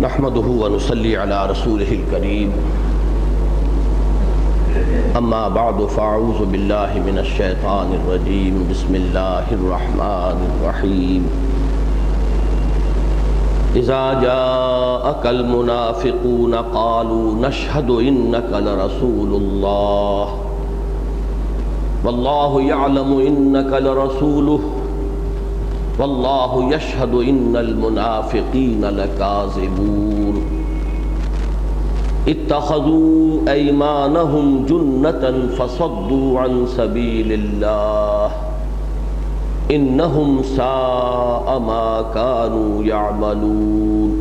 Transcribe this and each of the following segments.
نحمده ونصلي على رسوله الكريم اما بعد فاعوذ بالله من الشيطان الرجيم بسم الله الرحمن الرحيم اذا جاءك المنافقون قالوا نشهد انك لرسول الله والله يعلم انك لرسوله واللہ یشہد ان المنافقین لکاذبون اتخذوا ایمانہم جنتا فصدوا عن سبیل اللہ انہم ساء ما كانوا يعملون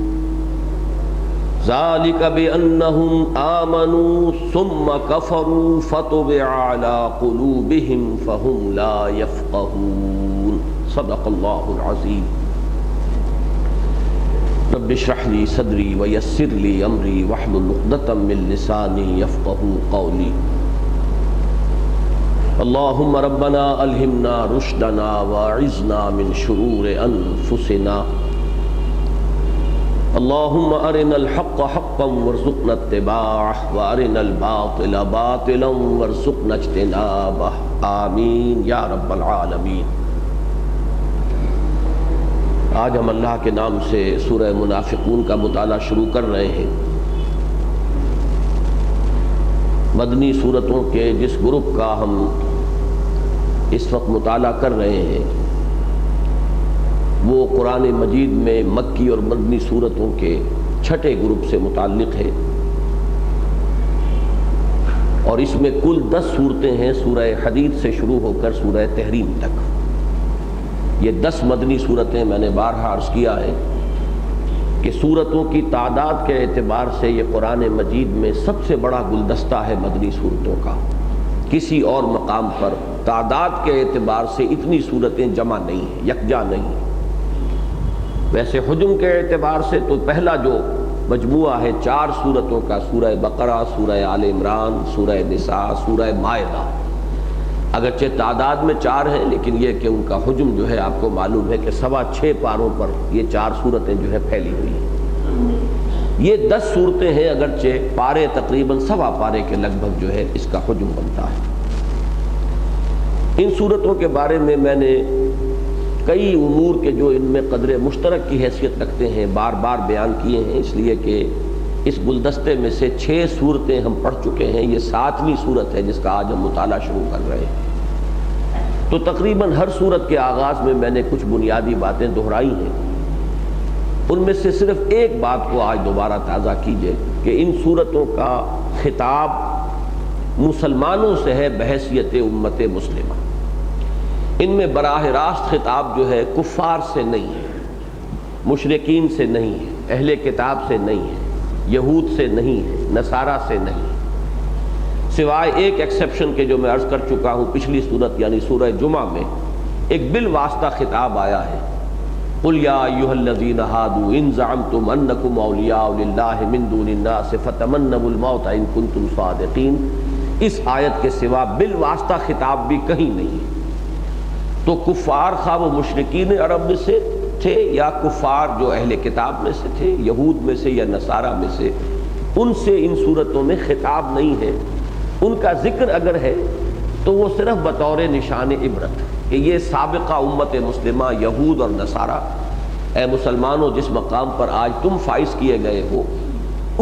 ذلك بأنهم آمنوا ثم كفروا فطبع على قلوبهم فهم لا يفقهون صدق اللہ العظیم رب اشرح لی صدری ویسر لی امری واحلل عقدۃ من لسانی یفقہوا قولی اللہم ربنا الہمنا رشدنا واعذنا من شرور انفسنا اللہم ارنا الحق حقا وارزقنا اتباعہ وارنا الباطل باطلا وارزقنا اجتنابہ آمین یا رب العالمین۔ آج ہم اللہ کے نام سے سورہ منافقون کا مطالعہ شروع کر رہے ہیں۔ مدنی سورتوں کے جس گروپ کا ہم اس وقت مطالعہ کر رہے ہیں وہ قرآن مجید میں مکی اور مدنی سورتوں کے چھٹے گروپ سے متعلق ہے، اور اس میں کل 10 سورتیں ہیں، سورہ حدید سے شروع ہو کر سورہ تحریم تک۔ یہ 10 مدنی صورتیں میں نے بارہا عرض کیا ہے کہ صورتوں کی تعداد کے اعتبار سے یہ قرآن مجید میں سب سے بڑا گلدستہ ہے مدنی صورتوں کا۔ کسی اور مقام پر تعداد کے اعتبار سے اتنی صورتیں جمع نہیں ہیں، یکجا نہیں ہیں۔ ویسے حجم کے اعتبار سے تو پہلا جو مجموعہ ہے 4 صورتوں کا، سورہ بقرہ، سورہ آل عمران، سورہ نساء، سورہ مائدہ، اگرچہ تعداد میں 4 ہیں لیکن یہ کہ ان کا حجم جو ہے آپ کو معلوم ہے کہ 6.25 پاروں پر یہ 4 صورتیں جو ہے پھیلی ہوئی ہیں۔ یہ 10 صورتیں ہیں، اگرچہ پارے تقریباً 1.25 پارے کے لگ بھگ جو ہے اس کا حجم بنتا ہے۔ ان صورتوں کے بارے میں میں نے کئی امور کے جو ان میں قدر مشترک کی حیثیت رکھتے ہیں بار بار بیان کیے ہیں، اس لیے کہ اس گلدستے میں سے 6 صورتیں ہم پڑھ چکے ہیں، یہ 7ویں صورت ہے جس کا آج ہم مطالعہ شروع کر رہے ہیں۔ تو تقریباً ہر صورت کے آغاز میں میں نے کچھ بنیادی باتیں دہرائی ہیں، ان میں سے صرف ایک بات کو آج دوبارہ تازہ کیجئے کہ ان صورتوں کا خطاب مسلمانوں سے ہے بحیثیت امت مسلمہ۔ ان میں براہ راست خطاب جو ہے کفار سے نہیں ہے، مشرکین سے نہیں ہے، اہل کتاب سے نہیں ہے، یہود سے نہیں ہے، نصارہ سے نہیں، سوائے ایک ایکسیپشن کے جو میں عرض کر چکا ہوں پچھلی صورت یعنی سورہ جمعہ میں ایک بالواسطہ خطاب آیا ہے، قُلْ يَا أَيُّهَا الَّذِينَ هَادُوا إِن زَعَمْتُمْ أَنَّكُمْ أَوْلِيَاءُ لِلَّهِ مِن دُونِ النَّاسِ فَتَمَنَّوُا الْمَوْتَ إِن كُنتُمْ صَادِقِينَ۔ اس آیت کے سوا بالواسطہ خطاب بھی کہیں نہیں ہے۔ تو کفار خواہ وہ مشرکین عرب میں سے تھے یا کفار جو اہل کتاب میں سے تھے، یہود میں سے یا نصارہ میں سے، ان سے ان صورتوں میں خطاب نہیں ہے۔ ان کا ذکر اگر ہے تو وہ صرف بطور نشان عبرت کہ یہ سابقہ امت مسلمہ یہود اور نصارہ، اے مسلمانوں جس مقام پر آج تم فائز کیے گئے ہو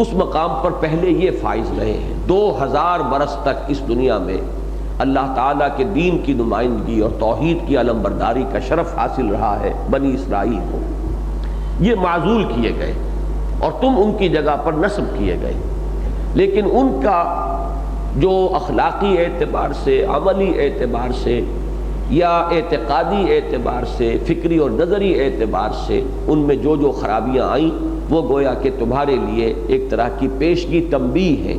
اس مقام پر پہلے یہ فائز رہے ہیں۔ 2000 برس تک اس دنیا میں اللہ تعالیٰ کے دین کی نمائندگی اور توحید کی علمبرداری کا شرف حاصل رہا ہے بنی اسرائیل کو۔ یہ معزول کیے گئے اور تم ان کی جگہ پر نصب کیے گئے، لیکن ان کا جو اخلاقی اعتبار سے، عملی اعتبار سے یا اعتقادی اعتبار سے، فکری اور نظری اعتبار سے ان میں جو جو خرابیاں آئیں وہ گویا کہ تمہارے لیے ایک طرح کی پیشگی تنبیہ ہے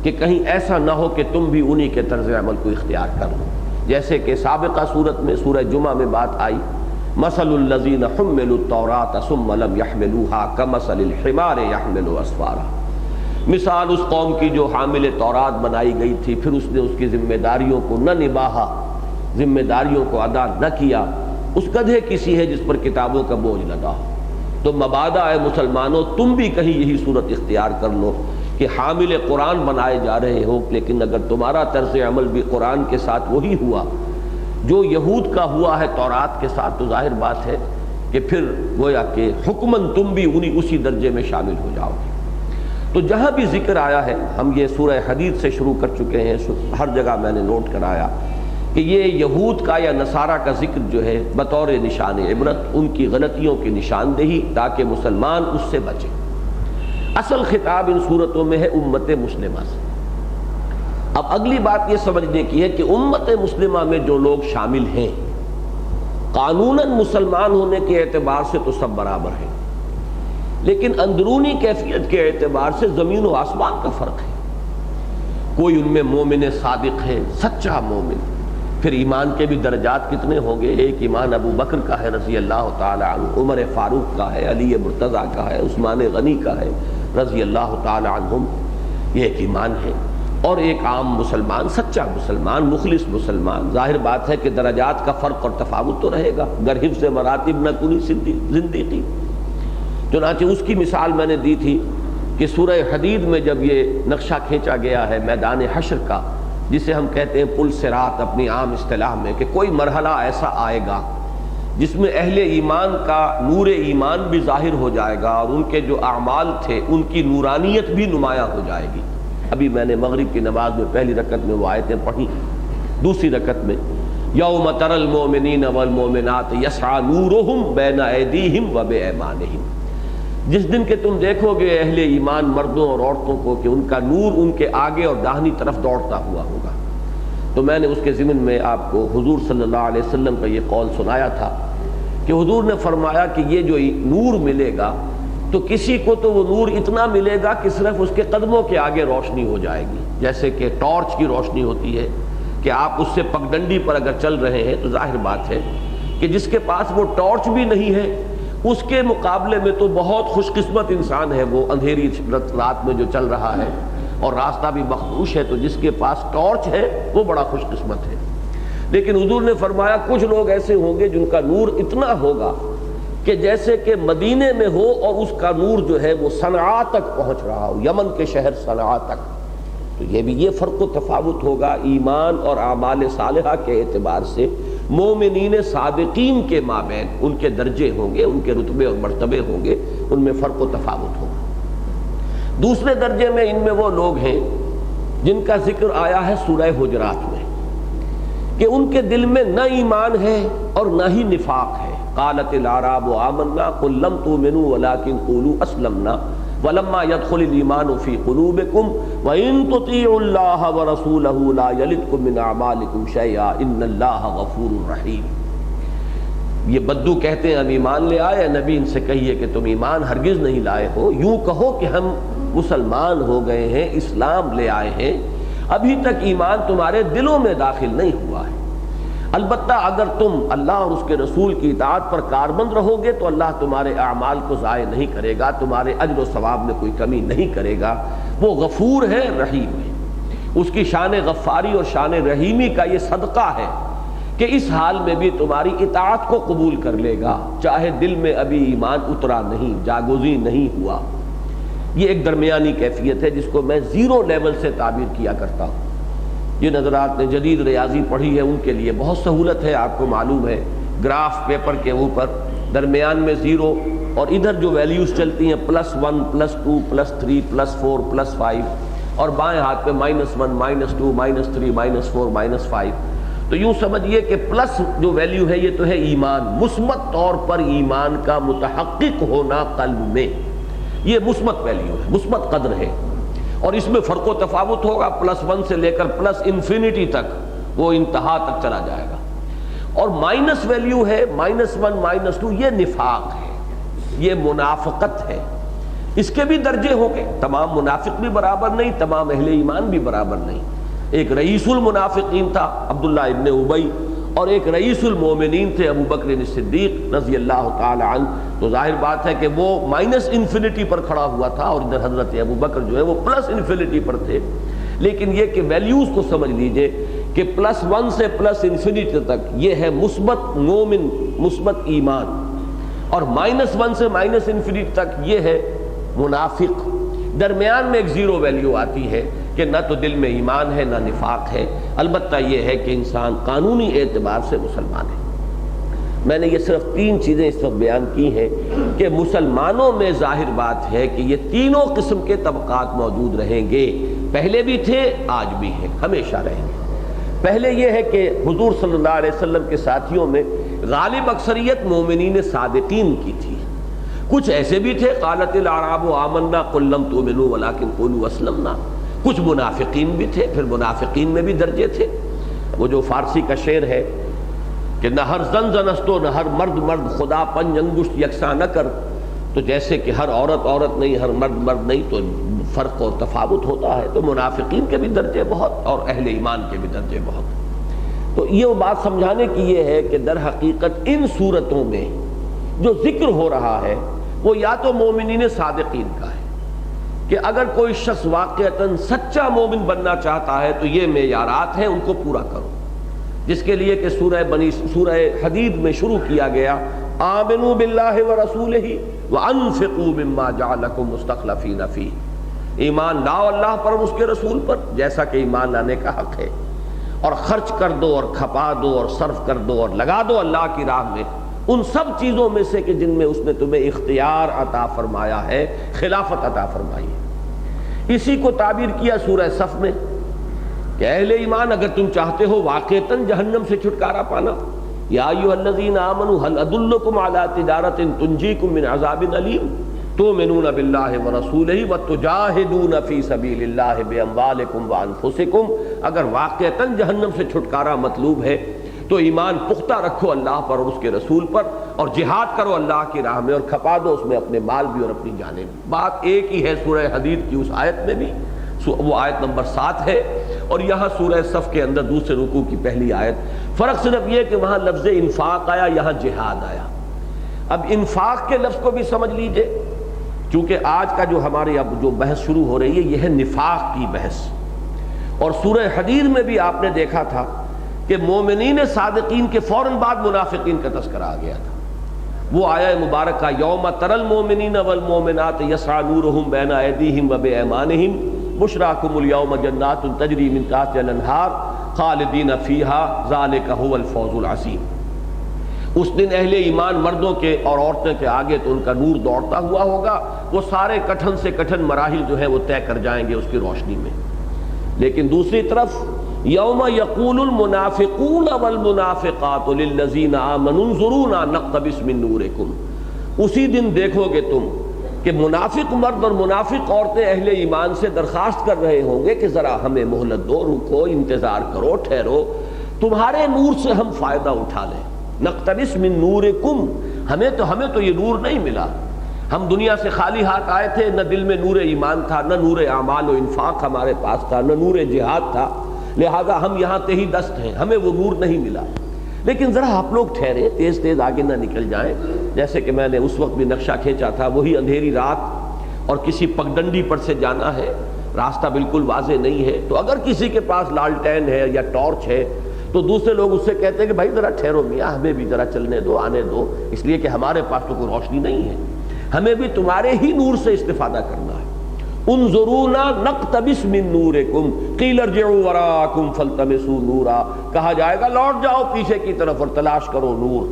کہ کہیں ایسا نہ ہو کہ تم بھی انہی کے طرز عمل کو اختیار کر لو۔ جیسے کہ سابقہ صورت میں سورہ جمعہ میں بات آئی، مثل الذین حملوا التوراۃ ثم لم یحملوها کمثل الحمار یحمل اسفارا۔ مثال اس قوم کی جو حامل تورات بنائی گئی تھی پھر اس نے اس کی ذمہ داریوں کو نہ نبھایا، ذمہ داریوں کو ادا نہ کیا، اس گدھے کسی ہے جس پر کتابوں کا بوجھ لدا ہو۔ تو مبادا اے مسلمانوں تم بھی کہیں یہی صورت اختیار کر لو کہ حامل قرآن بنائے جا رہے ہو، لیکن اگر تمہارا طرز عمل بھی قرآن کے ساتھ وہی ہوا جو یہود کا ہوا ہے تورات کے ساتھ، تو ظاہر بات ہے کہ پھر گویا کہ حکماً تم بھی اسی درجے میں شامل ہو جاؤ گے۔ تو جہاں بھی ذکر آیا ہے، ہم یہ سورہ حدید سے شروع کر چکے ہیں، ہر جگہ میں نے نوٹ کرایا کہ یہ یہود کا یا نصارہ کا ذکر جو ہے بطور نشان عبرت، ان کی غلطیوں کی نشاندہی تاکہ مسلمان اس سے بچے۔ اصل خطاب ان صورتوں میں ہے امت مسلمہ سے۔ اب اگلی بات یہ سمجھنے کی ہے کہ امت مسلمہ میں جو لوگ شامل ہیں قانوناً مسلمان ہونے کے اعتبار سے تو سب برابر ہیں، لیکن اندرونی کیفیت کے اعتبار سے زمین و آسمان کا فرق ہے۔ کوئی ان میں مومن صادق ہے، سچا مومن، پھر ایمان کے بھی درجات کتنے ہوں گے؟ ایک ایمان ابو بکر کا ہے رضی اللہ تعالی عنہ، عمر فاروق کا ہے، علی مرتضیٰ کا ہے، عثمان غنی کا ہے رضی اللہ تعالی عنہم، یہ ایک ایمان ہے۔ اور ایک عام مسلمان، سچا مسلمان، مخلص مسلمان، ظاہر بات ہے کہ درجات کا فرق اور تفاوت تو رہے گا، گر حفظ مراتب نہ کنی زندگی۔ چنانچہ اس کی مثال میں نے دی تھی کہ سورہ حدید میں جب یہ نقشہ کھینچا گیا ہے میدان حشر کا، جسے ہم کہتے ہیں پل صراط اپنی عام اصطلاح میں، کہ کوئی مرحلہ ایسا آئے گا جس میں اہل ایمان کا نور ایمان بھی ظاہر ہو جائے گا اور ان کے جو اعمال تھے ان کی نورانیت بھی نمایاں ہو جائے گی۔ ابھی میں نے مغرب کی نماز میں پہلی رکعت میں وہ آیتیں پڑھی، دوسری رکعت میں یوم تری المؤمنین والمؤمنات یسعی نورہم بین ایدیہم وبایمانہم، جس دن کہ تم دیکھو گے اہل ایمان مردوں اور عورتوں کو کہ ان کا نور ان کے آگے اور داہنی طرف دوڑتا ہوا ہوگا۔ تو میں نے اس کے ضمن میں آپ کو حضور صلی اللہ علیہ وسلم کا یہ قول سنایا تھا کہ حضور نے فرمایا کہ یہ جو نور ملے گا تو کسی کو تو وہ نور اتنا ملے گا کہ صرف اس کے قدموں کے آگے روشنی ہو جائے گی، جیسے کہ ٹارچ کی روشنی ہوتی ہے کہ آپ اس سے پگڈنڈی پر اگر چل رہے ہیں تو ظاہر بات ہے کہ جس کے پاس وہ ٹارچ بھی نہیں ہے اس کے مقابلے میں تو بہت خوش قسمت انسان ہے وہ اندھیری رات میں جو چل رہا ہے اور راستہ بھی مخدوش ہے، تو جس کے پاس ٹارچ ہے وہ بڑا خوش قسمت ہے۔ لیکن حضور نے فرمایا کچھ لوگ ایسے ہوں گے جن کا نور اتنا ہوگا کہ جیسے کہ مدینے میں ہو اور اس کا نور جو ہے وہ صنعاء تک پہنچ رہا ہو، یمن کے شہر صنعاء تک۔ تو یہ فرق و تفاوت ہوگا ایمان اور اعمال صالحہ کے اعتبار سے مومنین صادقین کے مابین، ان کے درجے ہوں گے، ان کے رتبے اور مرتبے ہوں گے، ان میں فرق و تفاوت ہوگا۔ دوسرے درجے میں ان میں وہ لوگ ہیں جن کا ذکر آیا ہے سورہ حجرات میں کہ ان کے دل میں نہ ایمان ہے اور نہ ہی نفاق ہے۔ قالت الاعراب آمنا قل لم تؤمنوا ولكن قولوا اسلمنا ولما يدخل الايمان في قلوبكم وان تطيعوا الله ورسوله لا يلدكم من اعمالكم شيئا ان الله غفور رحيم۔ یہ بدو کہتے ہیں ہم ایمان لے آئے، نبی ان سے کہیے کہ تم ایمان ہرگز نہیں لائے ہو، یوں کہو کہ ہم مسلمان ہو گئے ہیں، اسلام لے آئے ہیں، ابھی تک ایمان تمہارے دلوں میں داخل نہیں ہوا ہے۔ البتہ اگر تم اللہ اور اس کے رسول کی اطاعت پر کاربند رہو گے تو اللہ تمہارے اعمال کو ضائع نہیں کرے گا، تمہارے اجر و ثواب میں کوئی کمی نہیں کرے گا۔ وہ غفور ہے، رحیم ہے۔ اس کی شان غفاری اور شان رحیمی کا یہ صدقہ ہے کہ اس حال میں بھی تمہاری اطاعت کو قبول کر لے گا، چاہے دل میں ابھی ایمان اترا نہیں، جاگوزی نہیں ہوا۔ یہ ایک درمیانی کیفیت ہے جس کو میں زیرو لیول سے تعبیر کیا کرتا ہوں۔ یہ نظرات نے جدید ریاضی پڑھی ہے ان کے لیے بہت سہولت ہے، آپ کو معلوم ہے، گراف پیپر کے اوپر درمیان میں زیرو اور ادھر جو ویلیوز چلتی ہیں +1 +2 +3 +4 +5 اور بائیں ہاتھ پہ -1 -2 -3 -4 -5۔ تو یوں سمجھیے کہ پلس جو ویلیو ہے یہ تو ہے ایمان، مثبت طور پر ایمان کا متحقق ہونا قلب میں، یہ مثبت ویلیو ہے، مثبت قدر ہے، اور اس میں فرق و تفاوت ہوگا +1 سے لے کر +انفینٹی تک، وہ انتہا تک چلا جائے گا۔ اور مائنس ویلیو ہے -1 -2، یہ نفاق ہے، یہ منافقت ہے۔ اس کے بھی درجے ہوں گے، تمام منافق بھی برابر نہیں، تمام اہل ایمان بھی برابر نہیں۔ ایک رئیس المنافقین تھا عبداللہ ابن ابی، اور ایک رئیس المومنین تھے ابو بکر صدیق رضی اللہ تعالی عنہ۔ تو ظاہر بات ہے کہ وہ -انفینٹی پر کھڑا ہوا تھا اور ادھر حضرت ابو بکر جو ہے وہ +انفینٹی پر تھے۔ لیکن یہ کہ ویلیوز کو سمجھ لیجئے کہ +1 سے +انفینٹی تک یہ ہے مثبت مومن، مثبت ایمان، اور -1 سے -∞ تک یہ ہے منافق. درمیان میں ایک زیرو ویلیو آتی ہے کہ نہ تو دل میں ایمان ہے نہ نفاق ہے. البتہ یہ ہے کہ انسان قانونی اعتبار سے مسلمان ہے. میں نے یہ صرف 3 چیزیں اس وقت بیان کی ہیں کہ مسلمانوں میں ظاہر بات ہے کہ یہ تینوں قسم کے طبقات موجود رہیں گے. پہلے بھی تھے، آج بھی ہیں، ہمیشہ رہیں گے. پہلے یہ ہے کہ حضور صلی اللہ علیہ وسلم کے ساتھیوں میں غالب اکثریت مومنین صادقین کی تھی. کچھ ایسے بھی تھے قالت الاعراب آمنا قل لم تؤمنوا ولکن قولوا اسلمنا. کچھ منافقین بھی تھے، پھر منافقین میں بھی درجے تھے. وہ جو فارسی کا شعر ہے کہ نہ ہر زن زن است و نہ ہر مرد مرد، خدا پنج انگشت یکساں نہ کر. تو جیسے کہ ہر عورت عورت نہیں، ہر مرد مرد نہیں، تو فرق اور تفاوت ہوتا ہے. تو منافقین کے بھی درجے بہت اور اہل ایمان کے بھی درجے بہت. تو یہ بات سمجھانے کی یہ ہے کہ در حقیقت ان صورتوں میں جو ذکر ہو رہا ہے وہ یا تو مومنین صادقین کا ہے کہ اگر کوئی شخص واقعتاً سچا مومن بننا چاہتا ہے تو یہ معیارات ہیں، ان کو پورا کرو. جس کے لیے کہ سورہ حدید میں شروع کیا گیا آمنوا باللہ ورسولہ وانفقوا مما جعلکم مستخلفین فیہ. ایمان لاؤ اللہ پر اور اس کے رسول پر جیسا کہ ایمان لانے کا حق ہے، اور خرچ کر دو اور کھپا دو اور صرف کر دو اور لگا دو اللہ کی راہ میں ان سب چیزوں میں سے کہ جن میں اس نے تمہیں اختیار عطا فرمایا ہے، خلافت عطا فرمائی ہے. اسی کو تعبیر کیا سورہ صف میں کہ اہل ایمان اگر تم چاہتے ہو واقعتاً جہنم سے چھٹکارا پانا، یا ایھا الذین آمنوا هل ادلکم علی تجارۃ تنجیکم من عذاب علیم تؤمنون باللہ ورسولہ وتجاہدون فی سبیل اللہ باموالکم وانفسکم. اگر واقعتاً جہنم سے چھٹکارا مطلوب ہے تو ایمان پختہ رکھو اللہ پر اور اس کے رسول پر، اور جہاد کرو اللہ کی راہ میں اور کھپا دو اس میں اپنے مال بھی اور اپنی جانیں بھی. بات ایک ہی ہے سورہ حدید کی اس آیت میں بھی، وہ آیت نمبر 7 ہے، اور یہاں سورہ صف کے اندر دوسرے رکوع کی پہلی آیت. فرق صرف یہ کہ وہاں لفظ انفاق آیا، یہاں جہاد آیا. اب انفاق کے لفظ کو بھی سمجھ لیجئے، چونکہ آج کا جو ہمارے اب جو بحث شروع ہو رہی ہے یہ ہے نفاق کی بحث. اور سورہ حدید میں بھی آپ نے دیکھا تھا کہ مومنین صادقین کے فوراً بعد منافقین کا تذکرہ آ گیا تھا. وہ آیہ مبارکہ یوم تری المؤمنین والمؤمنات یسعی نورہم بین ایدیہم وبایمانہم بشراکم اليوم جنات تجری من تحتہا الانہار خالدین فیہا ذالک ھو الفوز العظیم. اس دن اہل ایمان مردوں کے اور عورتوں کے آگے تو ان کا نور دوڑتا ہوا ہوگا، وہ سارے کٹھن سے کٹھن مراحل جو ہیں وہ طے کر جائیں گے اس کی روشنی میں. لیکن دوسری طرف یوم یقول المنافقون والمنافقات للذین آمنوا انظرونا نقتبس من نورکم. اسی دن دیکھو گے تم کہ منافق مرد اور منافق عورتیں اہل ایمان سے درخواست کر رہے ہوں گے کہ ذرا ہمیں مہلت دو، رکو، انتظار کرو، ٹھہرو، تمہارے نور سے ہم فائدہ اٹھا لیں. نقتبس من نورکم، ہمیں تو یہ نور نہیں ملا. ہم دنیا سے خالی ہاتھ آئے تھے، نہ دل میں نور ایمان تھا، نہ نور اعمال و انفاق ہمارے پاس تھا، نہ نور جہاد تھا، لہذا ہم یہاں تہی دست ہیں، ہمیں وہ نور نہیں ملا. لیکن ذرا آپ لوگ ٹھہرے، تیز تیز آگے نہ نکل جائیں. جیسے کہ میں نے اس وقت بھی نقشہ کھینچا تھا، وہی اندھیری رات اور کسی پگڈنڈی پر سے جانا ہے، راستہ بالکل واضح نہیں ہے. تو اگر کسی کے پاس لالٹین ہے یا ٹارچ ہے تو دوسرے لوگ اس سے کہتے ہیں کہ بھائی ذرا ٹھہرو میاں، ہمیں بھی ذرا چلنے دو، آنے دو، اس لیے کہ ہمارے پاس تو کوئی روشنی نہیں ہے، ہمیں بھی تمہارے ہی نور سے استفادہ کرنا ہے. انظرونا نقتبس من نورکم قیل ارجعوا وراءکم فالتمسوا نورا. کہا جائے گا لوٹ جاؤ پیچھے کی طرف اور تلاش کرو نور.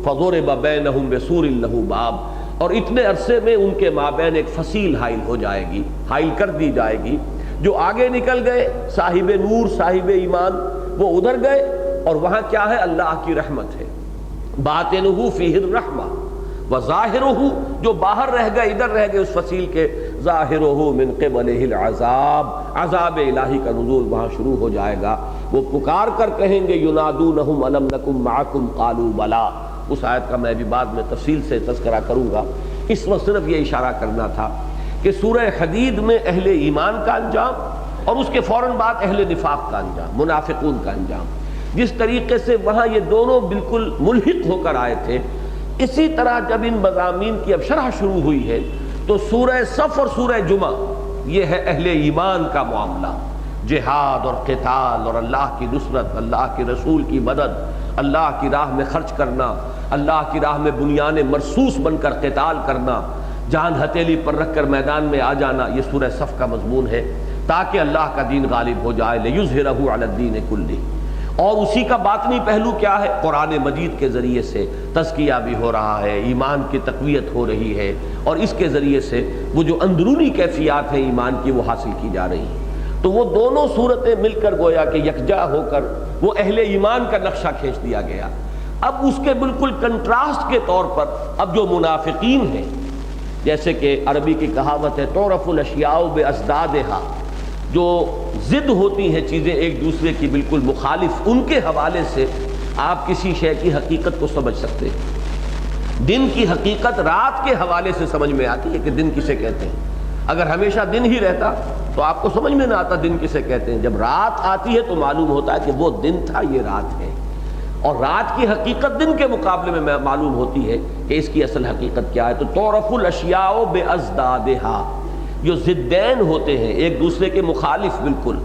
فضرب بینہم بسور لہ باب. اور اتنے عرصے میں ان کے مابین ایک فصیل حائل ہو جائے گی، حائل کر دی جائے گی. جو آگے نکل گئے صاحب نور صاحب ایمان وہ ادھر گئے، اور وہاں کیا ہے؟ اللہ کی رحمت ہے. باطنہ فیہ الرحمہ وظاہرہ، جو باہر رہ گئے ادھر رہ گئے اس فصیل کے، ظاہرہ من قبلہ العذاب، عذاب الہی کا نزول وہاں شروع ہو جائے گا. وہ پکار کر کہیں گے ینادونہم الم نکم معکم قالوا بلا. اس آیت کا میں بھی بعد میں تفصیل سے تذکرہ کروں گا. اس وقت صرف یہ اشارہ کرنا تھا کہ سورہ حدید میں اہل ایمان کا انجام اور اس کے فوراً بعد اہل نفاق کا انجام، منافقون کا انجام، جس طریقے سے وہاں یہ دونوں بالکل ملحق ہو کر آئے تھے، اسی طرح جب ان مضامین کی اب شرح شروع ہوئی ہے تو سورہ صف اور سورہ جمعہ یہ ہے اہل ایمان کا معاملہ، جہاد اور قتال اور اللہ کی نصرت، اللہ کے رسول کی مدد، اللہ کی راہ میں خرچ کرنا، اللہ کی راہ میں بنیان مرصوص بن کر قتال کرنا، جان ہتھیلی پر رکھ کر میدان میں آ جانا، یہ سورہ صف کا مضمون ہے، تاکہ اللہ کا دین غالب ہو جائے، لِیُظْهِرَهُ عَلَى الدِّینِ كُلِّهِ۔ اور اسی کا باطنی پہلو کیا ہے؟ قرآن مجید کے ذریعے سے تزکیہ بھی ہو رہا ہے، ایمان کی تقویت ہو رہی ہے، اور اس کے ذریعے سے وہ جو اندرونی کیفیات ہیں ایمان کی وہ حاصل کی جا رہی ہیں۔ تو وہ دونوں صورتیں مل کر گویا کہ یکجا ہو کر وہ اہل ایمان کا نقشہ کھینچ دیا گیا۔ اب اس کے بالکل کنٹراسٹ کے طور پر اب جو منافقین ہیں، جیسے کہ عربی کی کہاوت ہے تُعْرَفُ الْأَشْيَاءُ بِأَضْدَادِهَا، جو ضد ہوتی ہیں چیزیں ایک دوسرے کی بالکل مخالف، ان کے حوالے سے آپ کسی شے کی حقیقت کو سمجھ سکتے ہیں۔ دن کی حقیقت رات کے حوالے سے سمجھ میں آتی ہے کہ دن کسے کہتے ہیں۔ اگر ہمیشہ دن ہی رہتا تو آپ کو سمجھ میں نہ آتا دن کسے کہتے ہیں۔ جب رات آتی ہے تو معلوم ہوتا ہے کہ وہ دن تھا، یہ رات ہے، اور رات کی حقیقت دن کے مقابلے میں معلوم ہوتی ہے کہ اس کی اصل حقیقت کیا ہے۔ تو تُعْرَفُ الْأَشْيَاءُ بِأَضْدَادِهَا، جو ضدین ہوتے ہیں ایک دوسرے کے مخالف بالکل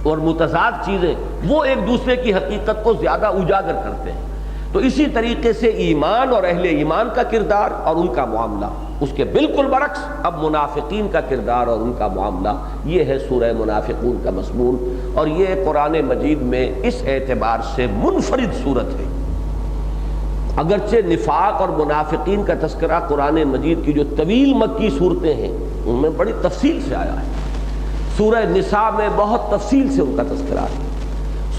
اور متضاد چیزیں، وہ ایک دوسرے کی حقیقت کو زیادہ اجاگر کرتے ہیں۔ تو اسی طریقے سے ایمان اور اہل ایمان کا کردار اور ان کا معاملہ، اس کے بالکل برعکس اب منافقین کا کردار اور ان کا معاملہ، یہ ہے سورہ منافقون کا مضمون، اور یہ قرآن مجید میں اس اعتبار سے منفرد صورت ہے۔ اگرچہ نفاق اور منافقین کا تذکرہ قرآن مجید کی جو طویل مکی صورتیں ہیں ان میں بڑی تفصیل سے آیا ہے۔ سورہ نساء میں بہت تفصیل سے ان کا تذکرہ ہے،